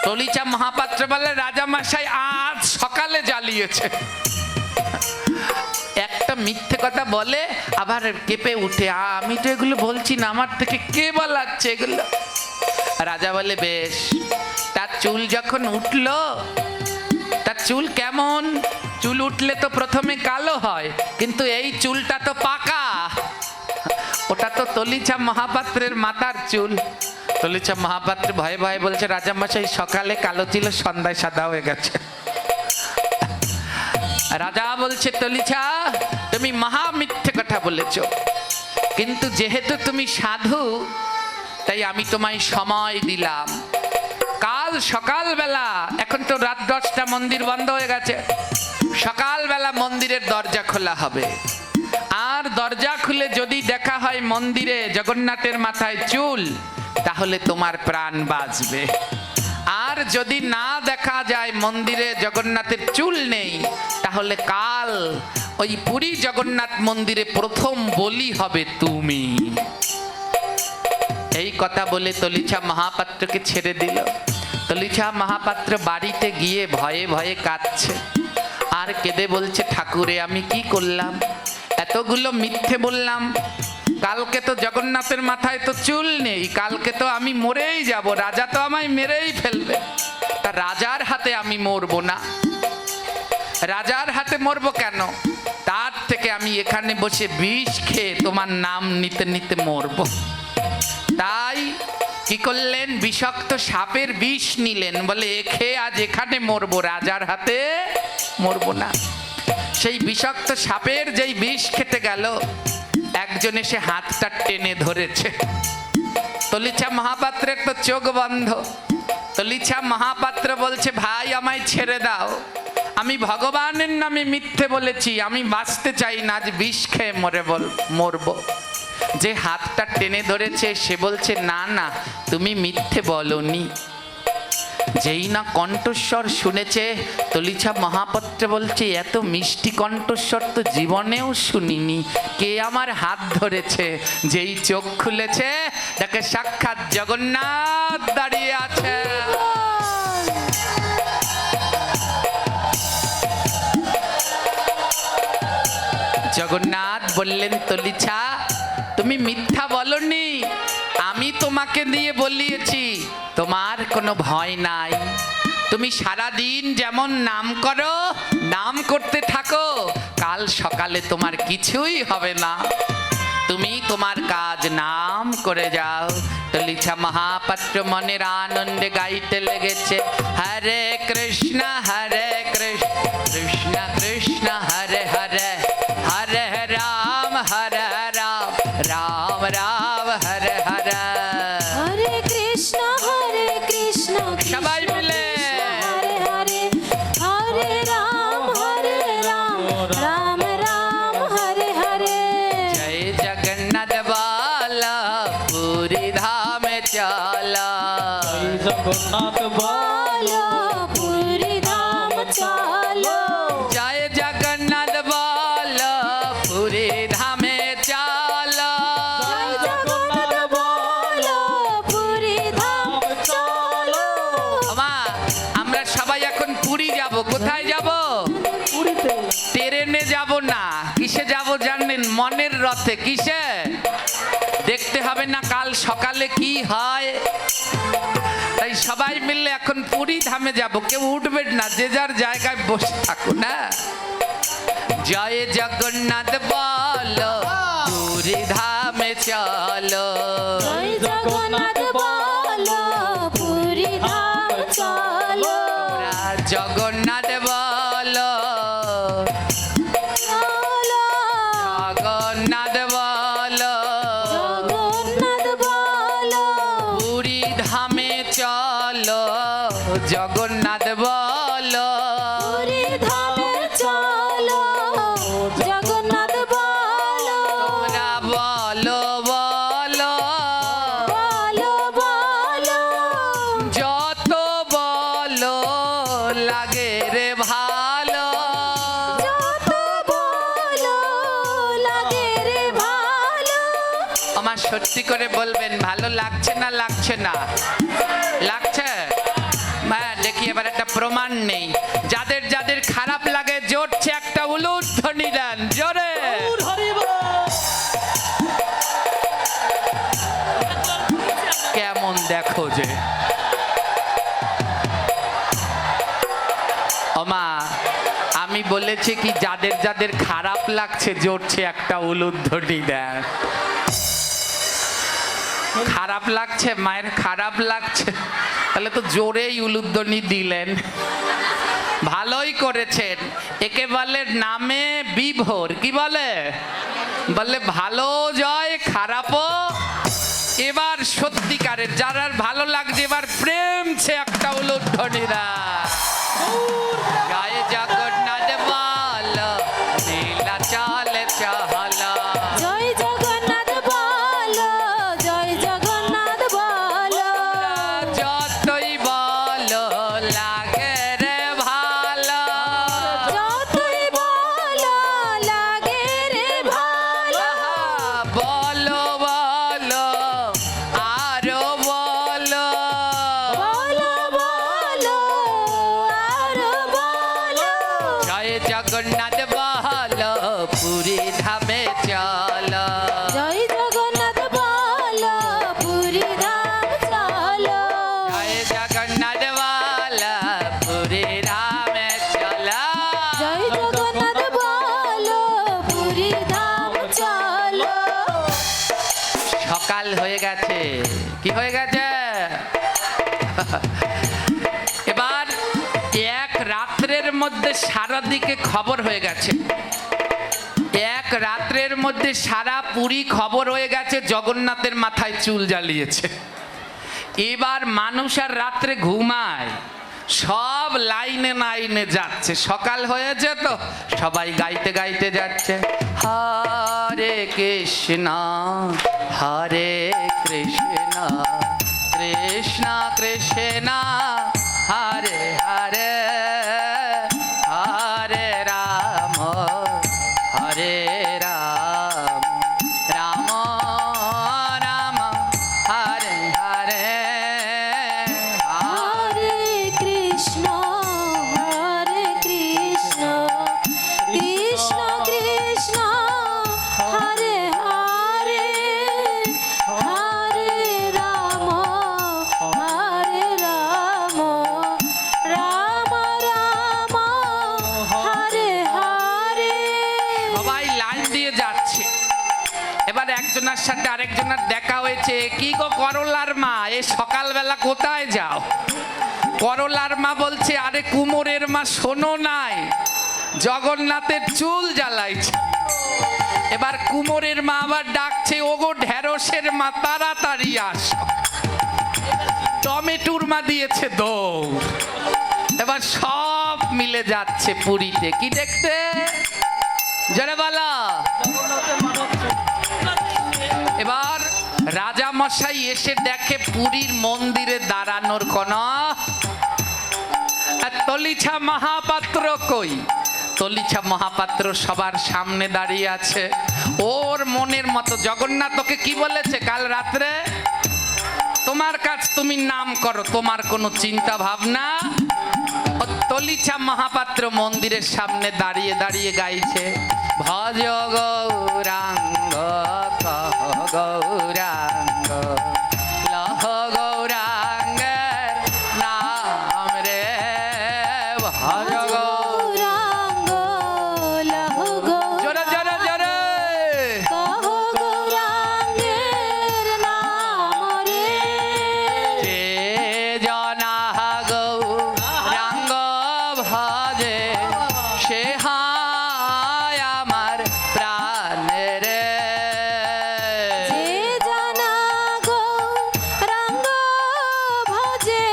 তলিছা মহাপাত্র বলে, রাজামশাই আজ সকালে জ্বালিয়েছে। একটা মিথ্যে কথা বলে আবার কেঁপে উঠে, আমি তো এগুলো বলছি না, আমার থেকে কে বলাচ্ছে এগুলো? রাজা বলে, বেশ, তার চুল যখন উঠলো, তার চুল কেমন? চুল উঠলে তো প্রথমে কালো হয়, কিন্তু এই চুলটা তো পাকা। ওটা তো তলিছা মহাপাত্রের মাথার চুল। তলিছা মহাপাত্র ভয়ে ভয়ে বলছে, রাজামশাই, সকালে কালো ছিল, সন্ধ্যায় সাদা হয়ে গেছে। রাজা বলছে, তলিছা, তুমি মহা মিথ্যে কথা বলেছ, কিন্তু যেহেতু তুমি সাধু তাই আমি তোমায় সময় দিলাম। কাল সকালবেলা, এখন তো রাত 10টা, মন্দির বন্ধ হয়ে গেছে, সকালবেলা মন্দিরের দরজা খোলা হবে। আর দরজা খুলে যদি দেখা হয় মন্দিরে জগন্নাথের মাথায় চুল, তাহলে তোমার প্রাণ বাঁচবে। আর যদি না দেখা যায় মন্দিরে জগন্নাথের চুল নেই, তাহলে কাল ওই পুরী জগন্নাথ মন্দিরে প্রথম বলি হবে তুমি। এই কথা বলে তলিছা মহাপাত্রকে ছেড়ে দিল। তলিছা মহাপাত্র বাড়িতে গিয়ে ভয়ে ভয়ে কাঁদছে, আর কেঁদে বলছে, ঠাকুরে, আমি কি করলাম? এতগুলো মিথ্যে বললাম, কালকে তো জগন্নাথের মাথায় তো চুল নেই, কালকে তো আমি মরেই যাব, রাজা তো আমায় মেরেই ফেলবে, তা রাজার হাতে আমি মরবো না। রাজার হাতে মরবো কেন? তার থেকে আমি এখানে বসে বিষ খেয়ে তোমার নাম নিতে নিতে মরবো। তাই কি করলেন? বিষাক্ত সাপের বিষ নিলেন, বলে এ খেয়ে আজ এখানে মরবো, রাজার হাতে মরবো না। সেই বিষাক্ত সাপের যেই বিষ খেতে গেল, একজন এসে হাতটা টেনে ধরেছে। তলিছা মহাপাত্রের তো চোখ বন্ধ। তলিছা মহাপাত্র বলছে, ভাই আমায় ছেড়ে দাও, আমি ভগবানের নামে মিথ্যে বলেছি, আমি বাঁচতে চাই না, আজ বিষ খেয়ে মরবো। যে হাতটা টেনে ধরেছে সে বলছে, না না, তুমি মিথ্যে বলনি। যেই না কণ্ঠস্বর শুনেছে, তলিছা মহাপাত্র বলছে, এত মিষ্টি কণ্ঠস্বর তো জীবনেও শুনিনি, কে আমার হাত ধরেছে? যেই চোখ খুলেছে, তাকে সাক্ষাৎ জগন্নাথ দাঁড়িয়ে আছে। জগন্নাথ বললেন, তলিছা তুমি মিথ্যা বলনি, আমি তোমাকে দিয়ে বলিয়েছি, তোমার কোনো ভয় নাই, তুমি সারাদিন যেমন নাম করো, নাম করতে থাকো, কাল সকালে তোমার কিছুই হবে না, তুমি তোমার কাজ নাম করে যাও। তলিছা মহাপাত্র মনের আনন্দে গাইতে লেগেছে, হরে কৃষ্ণ কৃষ্ণ কৃষ্ণ হরে হরে, হরে রাম রাম রাম হরে হরে। হরে কৃষ্ণ সবাই মিলে হরে হরে, হরে রাম রাম রাম হরে হরে। জয় জগন্নাথ বালা পুরী ধামে চলা, জগন্নাথ বলো পুরী ধাম চলো। জয় জগন্নাথ বালা পুরী ধামে চলা। জয় জগন্নাথ বলো পুরী ধাম চলো। আমা আমরা সবাই এখন পুরী যাব। কোথায় যাব? পুরীতে ট্রেনে যাব না, কিসে যাব জানেন? মনের রথে। কিসে? দেখতে হবে না কাল সকালে কি হয়। তাই সবাই মিলে এখন পুরী ধামে যাব, কেউ উঠবেন না, যে যার জায়গায় বসে থাকুন না। জয় জগন্নাথ বলো পুরী ধামে চলো। জয় জগন্নাথ বলো পুরী ধাম চলো। জগন্নাথ বলো, চলো জগন্নাথ বলো, জগন্নাথ বলো পুরী ধামে চলো। জগন্নাথ বলো, পুরী ধামে চলো। জগন্নাথ বলো তোমরা বলো বলো, বলো বলো। যত বলো লাগে রে ভালো। যত বলো লাগে রে ভালো। আমার সত্যি করে বলবেন, ভালো লাগছে না লাগছে না? লাগছে? হ্যাঁ, দেখি এবার একটা প্রমাণ নেই। যাদের যাদের খারাপ লাগে জোরছে একটা উলুধ্বনি দেন, জোরে। কেমন দেখো যে ওমা, আমি বলেছি কি যাদের যাদের খারাপ লাগছে জোরছে একটা উলুধ্বনি দেন। খারাপ লাগছে, মায়ের খারাপ লাগছে, তাহলে তো জোরেই উলুধ্বনি দিলেন। ভালোই করেছেন। একে বলে নামে বিভোর। কি বলে? বলে ভালো জয় খারাপও। এবার সত্যিকারের যারা ভালো লাগছে এবার প্রেম সে একটা উলুধ্বনি দেয়। জয় জগন্নাথ বলো লীলা চলে চলো। জয় জগন্নাথ বলো, জয় জগন্নাথ বলো। যতই বলো লাগে রে ভালো। যতই বলো লাগে রে ভালো। বলো বলো আরো বলো। বলো বলো গেছে, কি হয়ে গেছে? এবার এক রাত্রের মধ্যে সারা দিকে খবর হয়ে গেছে, এক রাত্রের মধ্যে সারা পুরী খবর হয়ে গেছে জগন্নাথের মাথায় চুল জ্বালিয়েছে। এবার মানুষ আর রাত্রে ঘুমায়, সব লাইনে লাইনে যাচ্ছে, সকাল হয়েছে তো সবাই গাইতে গাইতে যাচ্ছে, হরে কৃষ্ণ হরে কৃষ্ণ কৃষ্ণ কৃষ্ণ হরে হরে হরে রাম হরে রাম রাম রাম হরে হরে হরে কৃষ্ণ কৃষ্ণ কৃষ্ণ হরে হরে হরে রাম রাম রাম হরে হরে। সবাই লাইন দিয়ে যাচ্ছে। এবার একজনের সাথে আরেকজনের দেখা হয়েছে, কি গো করলার মা, এই সকালবেলা কোথায় যাও? করলার মা বলছে, আরে কুমোরের মা শোনো নাই, জগন্নাথের চুল জ্বালাইছে। এবার কুমোরের মা আবার ডাকছে, ওগো ঢেঁড়সের মা তাড়াতাড়ি আসো। টমেটোর মা দিয়েছে দৌড়। এবার সব মিলে যাচ্ছে পুরীতে, কি দেখতে? জোরে বলো। এবার রাজা মশাই এসে দেখে পুরীর মন্দিরে দাঁড়ানোর কোন তলিছা মহাপাত্র কই? তলিছা মহাপাত্র সবার সামনে দাঁড়িয়ে আছে। ওর মনের মতো জগন্নাথ ওকে কি বলেছে কাল রাত্রে, তোমার কাজ তুমি নাম করো, তোমার কোনো চিন্তা ভাবনা। তলিছা মহাপাত্র মন্দিরের সামনে দাঁড়িয়ে দাঁড়িয়ে গাইছে, ভজ গৌরাঙ্গ কহ গৌরাঙ্গ লহ গৌরাঙ্গের নাম রে, ভজ গৌরাঙ্গ লহ জোরে জোরে জোরে কহ গৌরাঙ্গের নাম রে। যে জনা গৌরাঙ্গ ভজে সে হায় আমার প্রাণের। যে জানা গৌরাঙ্গ ভজে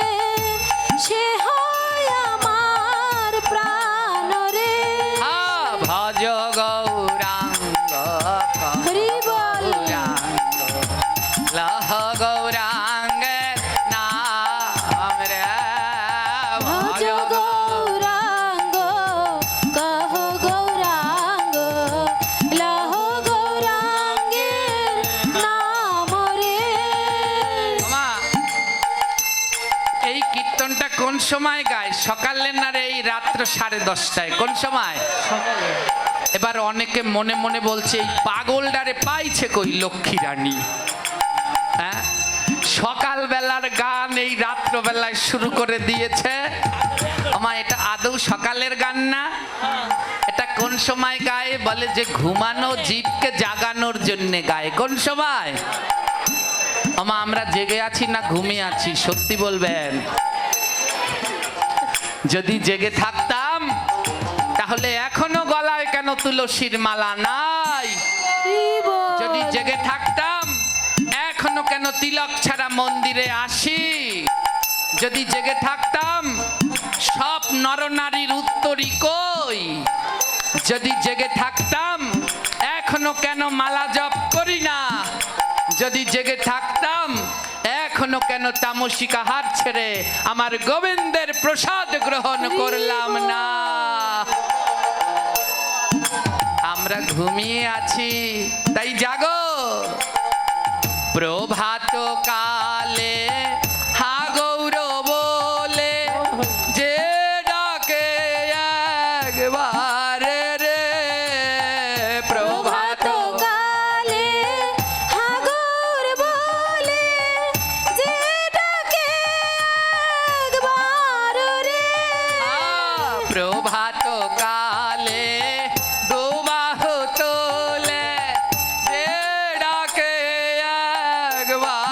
সে হয় আমার প্রাণ রে। ভজ গৌরাঙ্গ হরি বল। গৌরাঙ্গ লহ গৌরাঙ্গের নাম রে, ভজ গৌরাঙ্গ কহ গৌরাঙ্গ লহ গৌরাঙ্গের নাম রে। মা, এই কীর্তনটা কোন সময় গায়? সকালে না রে এই রাত্র 10:30? কোন সময়? এবার অনেকে মনে মনে বলছে, এই পাগলডারে পাইছে কই লক্ষ্মী রানী? হ্যাঁ, সকালবেলার গান এই রাত্রবেলায় শুরু করে দিয়েছে। আমা এটা আদৌ সকালের গান না, এটা কোন সময় গায়? বলে যে ঘুমানো জীবকে জাগানোর জন্য গায়। কোন সময়? আমা আমরা জেগে আছি না ঘুমিয়ে আছি? সত্যি বলবেন। যদি জেগে থাকতাম তাহলে এখনো গলায় কেন তুলসীর মালা নাই? হরি বল। যদি জেগে থাকতাম এখনো কেন তিলক ছাড়া মন্দিরে আসি? যদি জেগে থাকতাম সব নরনারীর উত্তরী কই? যদি জেগে থাকতাম এখনো কেন মালা জপ করি না? যদি জেগে থাকতাম এখনো কেন তামসিক আহার ছেড়ে আমার গোবিন্দের প্রসাদ গ্রহণ করলাম না? আমরা ঘুমিয়ে আছি, তাই জাগো। প্রভাত কালে হা গৌর বলে যে ডাকে একবার রে, প্রভাত কালে হাগর বলে যে ডাকে একবার রে। প্রভাত কালে দুবাহু তোলে যে ডাকে একবার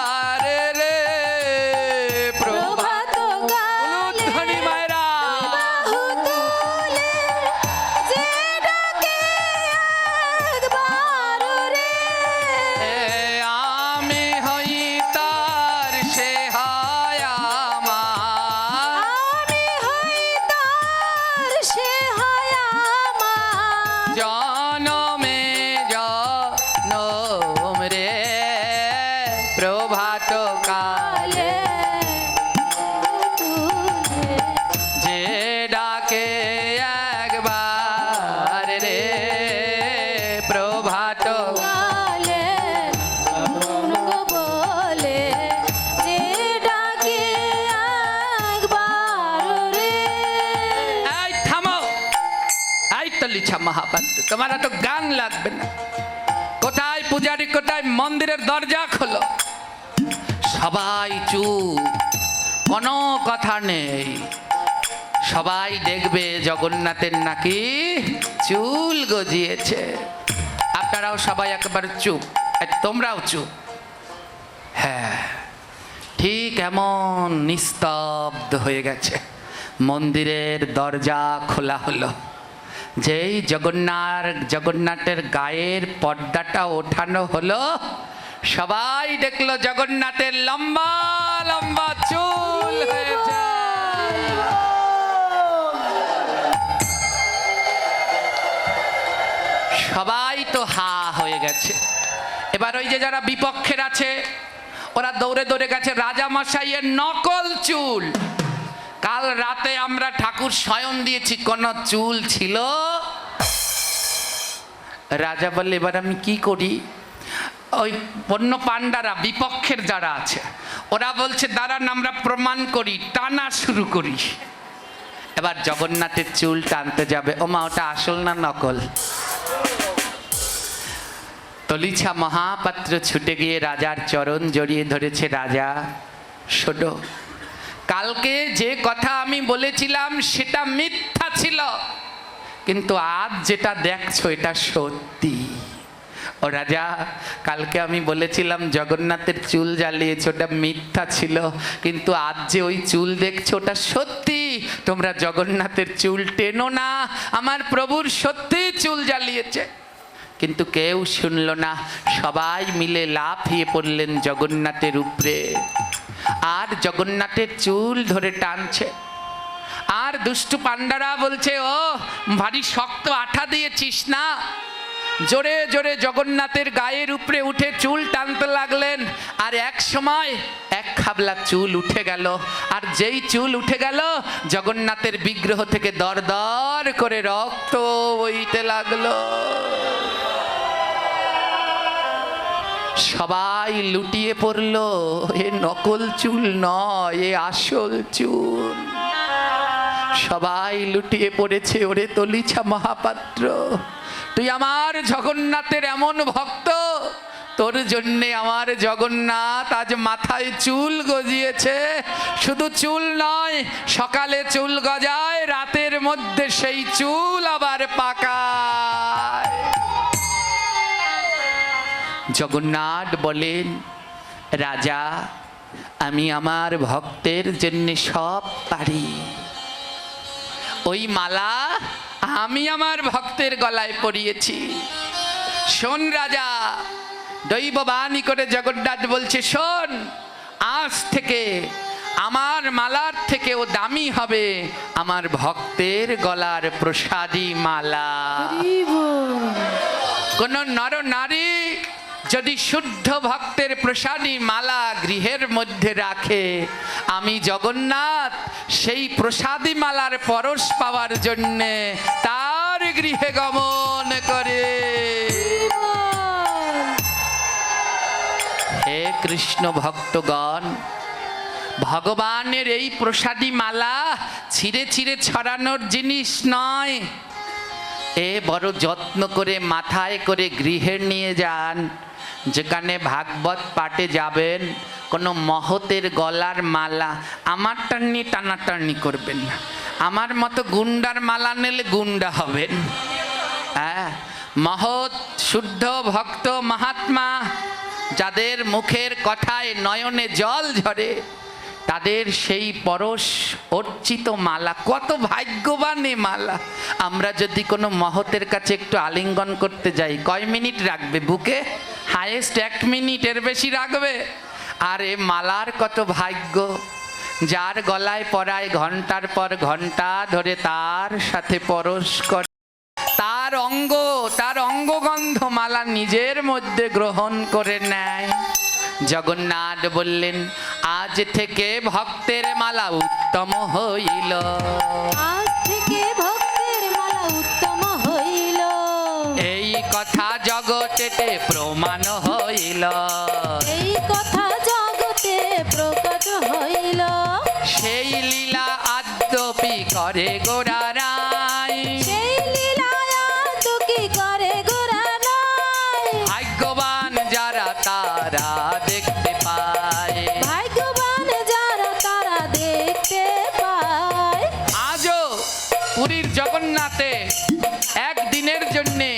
প্রভাত কাল কালে তুলে যে ডাকে একবার রে প্রভাত কালে গো বলে যে ডাকে একবার রে। এই থামো, এই তো লিছা মহাপাত্র, তোমার তো গান লাগবে না। কোথায় পূজারি, কোথায় মন্দিরের দরজা খোলো। সবাই চুপ, কোনো কথা নেই। সবাই দেখবে জগন্নাথের নাকি চুল গজিয়েছে। আপনারাও সবাই একেবারে চুপ, আর তোমরাও চুপ। হ্যাঁ, ঠিক এমন নিস্তব্ধ হয়ে গেছে। মন্দিরের দরজা খোলা হলো। যেই জগন্নাথের গায়ের পর্দাটা ওঠানো হলো, সবাই দেখলো জগন্নাথের লম্বা লম্বা চুল হয়েছে। সবাই তো হা হয়ে গেছে। এবার ওই যে যারা বিপক্ষের আছে, ওরা দৌড়ে দৌড়ে গেছে রাজা মশাইয়ের নকল চুল। কাল রাতে আমরা ঠাকুর শয়ন দিয়েছি, কোন চুল ছিল। রাজা বললে এবার আমি কি করি। ওই বন্য পাণ্ডারা বিপক্ষের যারা আছে, ওরা বলছে দাঁড়ান আমরা প্রমাণ করি, টানা শুরু করি। এবার জগন্নাথের চুল টানতে যাবে। ওমা, ওটা আসল না নকল? তলিছা মহাপাত্র ছুটে গিয়ে রাজার চরণ জড়িয়ে ধরেছে। রাজা শোনো, কালকে যে কথা আমি বলেছিলাম সেটা মিথ্যা ছিল, কিন্তু আজ যেটা দেখছো এটা সত্যি। ও রাজা, কালকে আমি বলেছিলাম জগন্নাথের চুল জ্বালিয়েছে, ওটা মিথ্যা ছিল, কিন্তু আজ যে ওই চুল দেখছো ওটা সত্যি। তোমরা জগন্নাথের চুল টেনো না, আমার প্রভুর সত্যি চুল জ্বালিয়েছে। কিন্তু কেউ শুনল না। সবাই মিলে লাফিয়ে পড়লেন জগন্নাথের উপরে, আর জগন্নাথের চুল ধরে টানছে। আর দুষ্টু পাণ্ডারা বলছে, ও ভারী শক্ত আঠা দিয়েছিস না। জোরে জোরে জগন্নাথের গায়ের উপরে উঠে চুল টানতে লাগলেন। আর এক সময় এক খাবলা চুল উঠে গেল। আর যেই চুল উঠে গেল, জগন্নাথের বিগ্রহ থেকে দর দর করে রক্ত বইতে লাগলো। সবাই লুটিয়ে পড়ল, এ নকল চুল নয়, এ আসল চুল। সবাই লুটিয়ে পড়েছে। ওরে তলিছা মহাপাত্র, তুই আমার জগন্নাথের এমন ভক্ত, তোর জন্যে আমার জগন্নাথ আজ মাথায় চুল গজিয়েছে। শুধু চুল নয়, সকালে চুল গজায়, রাতের মধ্যে সেই চুল আবার পাকায়। জগন্নাথ বলেন, রাজা, আমি আমার ভক্তের জন্য সব পারি। ওই মালা আমি আমার ভক্তের গলায় পরিয়েছি। শোন রাজা, দৈববাণী করে জগন্নাথ বলছে, শোন, আজ থেকে আমার মালার থেকেও দামি হবে আমার ভক্তের গলার প্রসাদী মালা। কোন নর নারী যদি শুদ্ধ ভক্তের প্রসাদী মালা গৃহের মধ্যে রাখে, আমি জগন্নাথ সেই প্রসাদী মালার পরশ পাওয়ার জন্যে তার গৃহে গমন করে। হে কৃষ্ণ ভক্তগণ, ভগবানের এই প্রসাদী মালা ছিঁড়ে ছিঁড়ে ছড়ানোর জিনিস নয়। এ বড় যত্ন করে মাথায় করে গৃহে নিয়ে যান। যেখানে ভাগবত পাঠে যাবেন, কোনো মহতের গলার মালা আমারটা নিয়ে টানাটানি করবেন না। আমার মতো গুন্ডার মালা নিলে গুন্ডা হবেন। হ্যাঁ, মহৎ শুদ্ধ ভক্ত মহাত্মা যাদের মুখের কথায় নয়নে জল ঝরে, তাদের সেই পরশ অর্চিত মালা, কত ভাগ্যবান এ মালা। আমরা যদি কোনো মহতের কাছে একটু আলিঙ্গন করতে যাই, কয় মিনিট রাখবে বুকে? হায়েস্ট 1 মিনিট, এর বেশি রাখবে? আর এ মালার কত ভাগ্য, যার গলায় পরায় ঘন্টার পর ঘন্টা ধরে তার সাথে পরশ করে, তার অঙ্গগন্ধ মালা নিজের মধ্যে গ্রহণ করে নেয়। জগন্নাথ বললেন, আজ থেকে ভক্তের মালা উত্তম হইল। আজ থেকে ভক্তের মালা উত্তম হইল। এই কথা জগতেতে প্রমাণ হইল। এই কথা জগতে প্রকট হইল। সেই লীলা আদ্যপি করে গোরারাই। সেই লীলায় তো কি করে গোরা নাই। ভাগ্যবান যারা তারা দেখতে পায়। ভাগ্যবান যারা তারা দেখতে পায়। আজও পুরীর জগন্নাথে একদিনের জন্যে,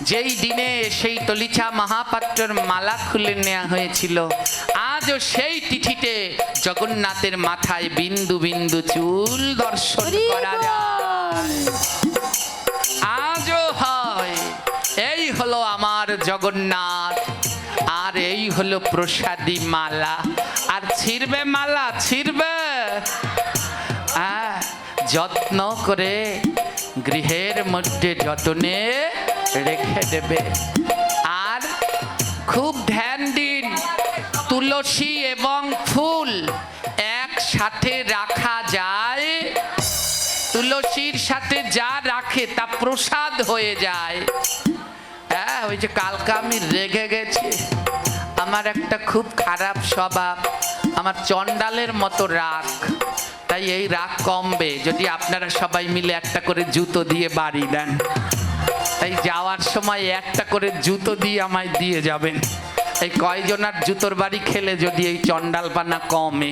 যেই দিনে সেই তলিছা মহাপাত্রর মালা খুলে নেওয়া হয়েছিল, আজও সেই তিথিতে জগন্নাথের মাথায় বিন্দু বিন্দু চুল দর্শন হরি করা যায়। আজও হয়। এই হলো আমার জগন্নাথ, আর এই হলো প্রসাদী মালা। আর ছিড়বে মালা, ছিড়বে যত্ন করে গৃহের মধ্যে যতনে রেখে দেবে। আর খুব ধ্যান দিন, তুলসী এবং ফুল একসাথে রাখা যায়। তুলসীর সাথে যা রাখে তা প্রসাদ হয়ে যায়। হ্যাঁ, ওই যে কালকে আমি রেগে গেছি, আমার একটা খুব খারাপ স্বভাব, আমার চণ্ডালের মতো রাগ। তাই এই রাগ কমবে যদি আপনারা সবাই মিলে একটা করে জুতো দিয়ে বাড়ি দেন। তাই যাওয়ার সময় একটা করে জুতো দিয়ে আমায় দিয়ে যাবেন। এই কয়জনার জুতোর বাড়ি খেলে যদি এই চণ্ডালপানা কমে।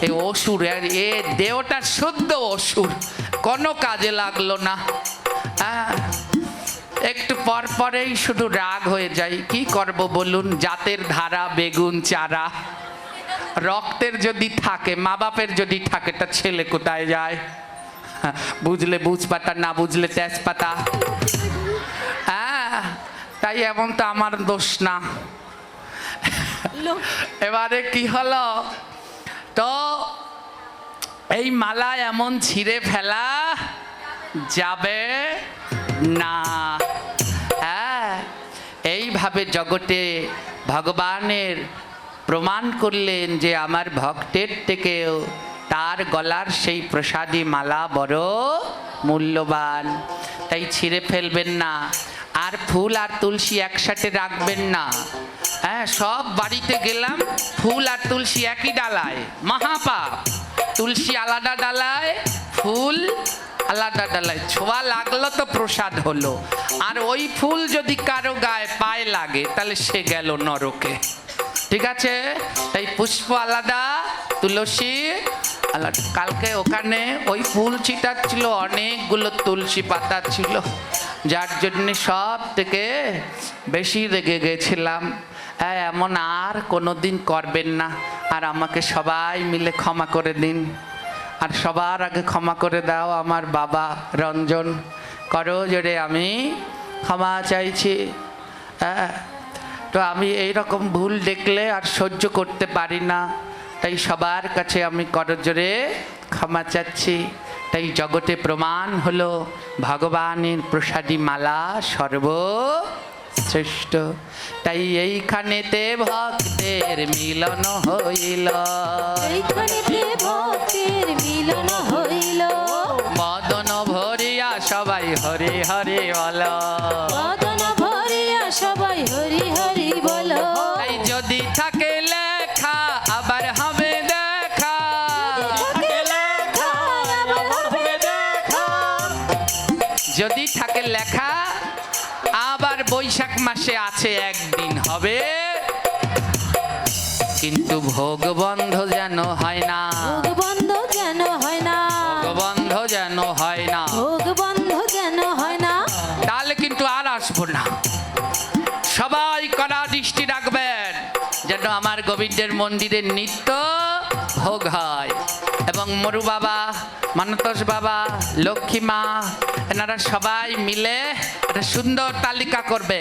এই অসুর, এ দেহটা শুদ্ধ অসুর, কোনো কাজে লাগলো না। একটু পর পরেই শুধু রাগ হয়ে যায়। কি করব বলুন, জাতের ধারা বেগুন চারা। রক্তের যদি থাকে, মা বাপের যদি থাকে, তা ছেলে কোথায় যায়? বুঝলে বুঝ পাতা, না বুঝলে তেজপাতা। তাই এমন তো আমার দোষ না। এবারে কি হলো, তো এই মালা এমন ছিঁড়ে ফেলা যাবে না। এইভাবে জগতে ভগবানের প্রমাণ করলেন যে আমার ভক্তের থেকেও তার গলার সেই প্রসাদী মালা বড় মূল্যবান। তাই ছিঁড়ে ফেলবেন না। আর ফুল আর তুলসী একসাথে রাখবেন না। সব বাড়িতে গেলাম, ফুল আর তুলসী একই ডালায়, মহাপাপ। তুলসী আলাদা ডালায়, ফুল আলাদা ডালায়। ছোঁয়া লাগলো তো প্রসাদ হলো। আর ওই ফুল যদি কারো গায়ে পায়ে লাগে তাহলে সে গেল নরকে। ঠিক আছে? তাই পুষ্প আলাদা, তুলসী আলাদা। কালকে ওখানে ওই ফুল ছিটাচ্ছিল, অনেকগুলো তুলসী পাতা ছিল, যার জন্য সব থেকে বেশি রেগে গেছিলাম। এমন আর কোনোদিন করবেন না। আর আমাকে সবাই মিলে ক্ষমা করে দিন। আর সবার আগে ক্ষমা করে দাও আমার বাবা রঞ্জন, করো জোরে আমি ক্ষমা চাইছি। তো আমি এই রকম ভুল দেখলে আর সহ্য করতে পারি না। তাই সবার কাছে আমি করজোরে ক্ষমা চাচ্ছি। তাই জগতে প্রমাণ হলো ভগবানের প্রসাদী মালা সর্বশ্রেষ্ঠ। তাই এইখানেতে ভক্তের মিলন হইল। এইখানেতে ভক্তের মিলন হইল। মদন ভরিয়া সবাই হরি হরি বল। মদন ভরিয়া সবাই হরি হরি বলো। তাই যদি থাকে লেখা আবার হবে দেখা। যদি থাকে লেখা আবার বৈশাখ মাসে আছে একদিন হবে। কিন্তু ভোগ বন্ধ যেন হয় না। ভোগ বন্ধ যেন হয় না। ভোগ বন্ধ যেন হয় না। ভোগ বন্ধ যেন হয় না। তাহলে কিন্তু আর আসবো না। সবাই কড়া দৃষ্টি রাখবেন যেন আমার গোবিন্দের মন্দিরে নিত্য ভোগ হয়। এবং মরু বাবা, মানতোষ বাবা, লক্ষ্মী মা, এনারা সবাই মিলে একটা সুন্দর তালিকা করবে।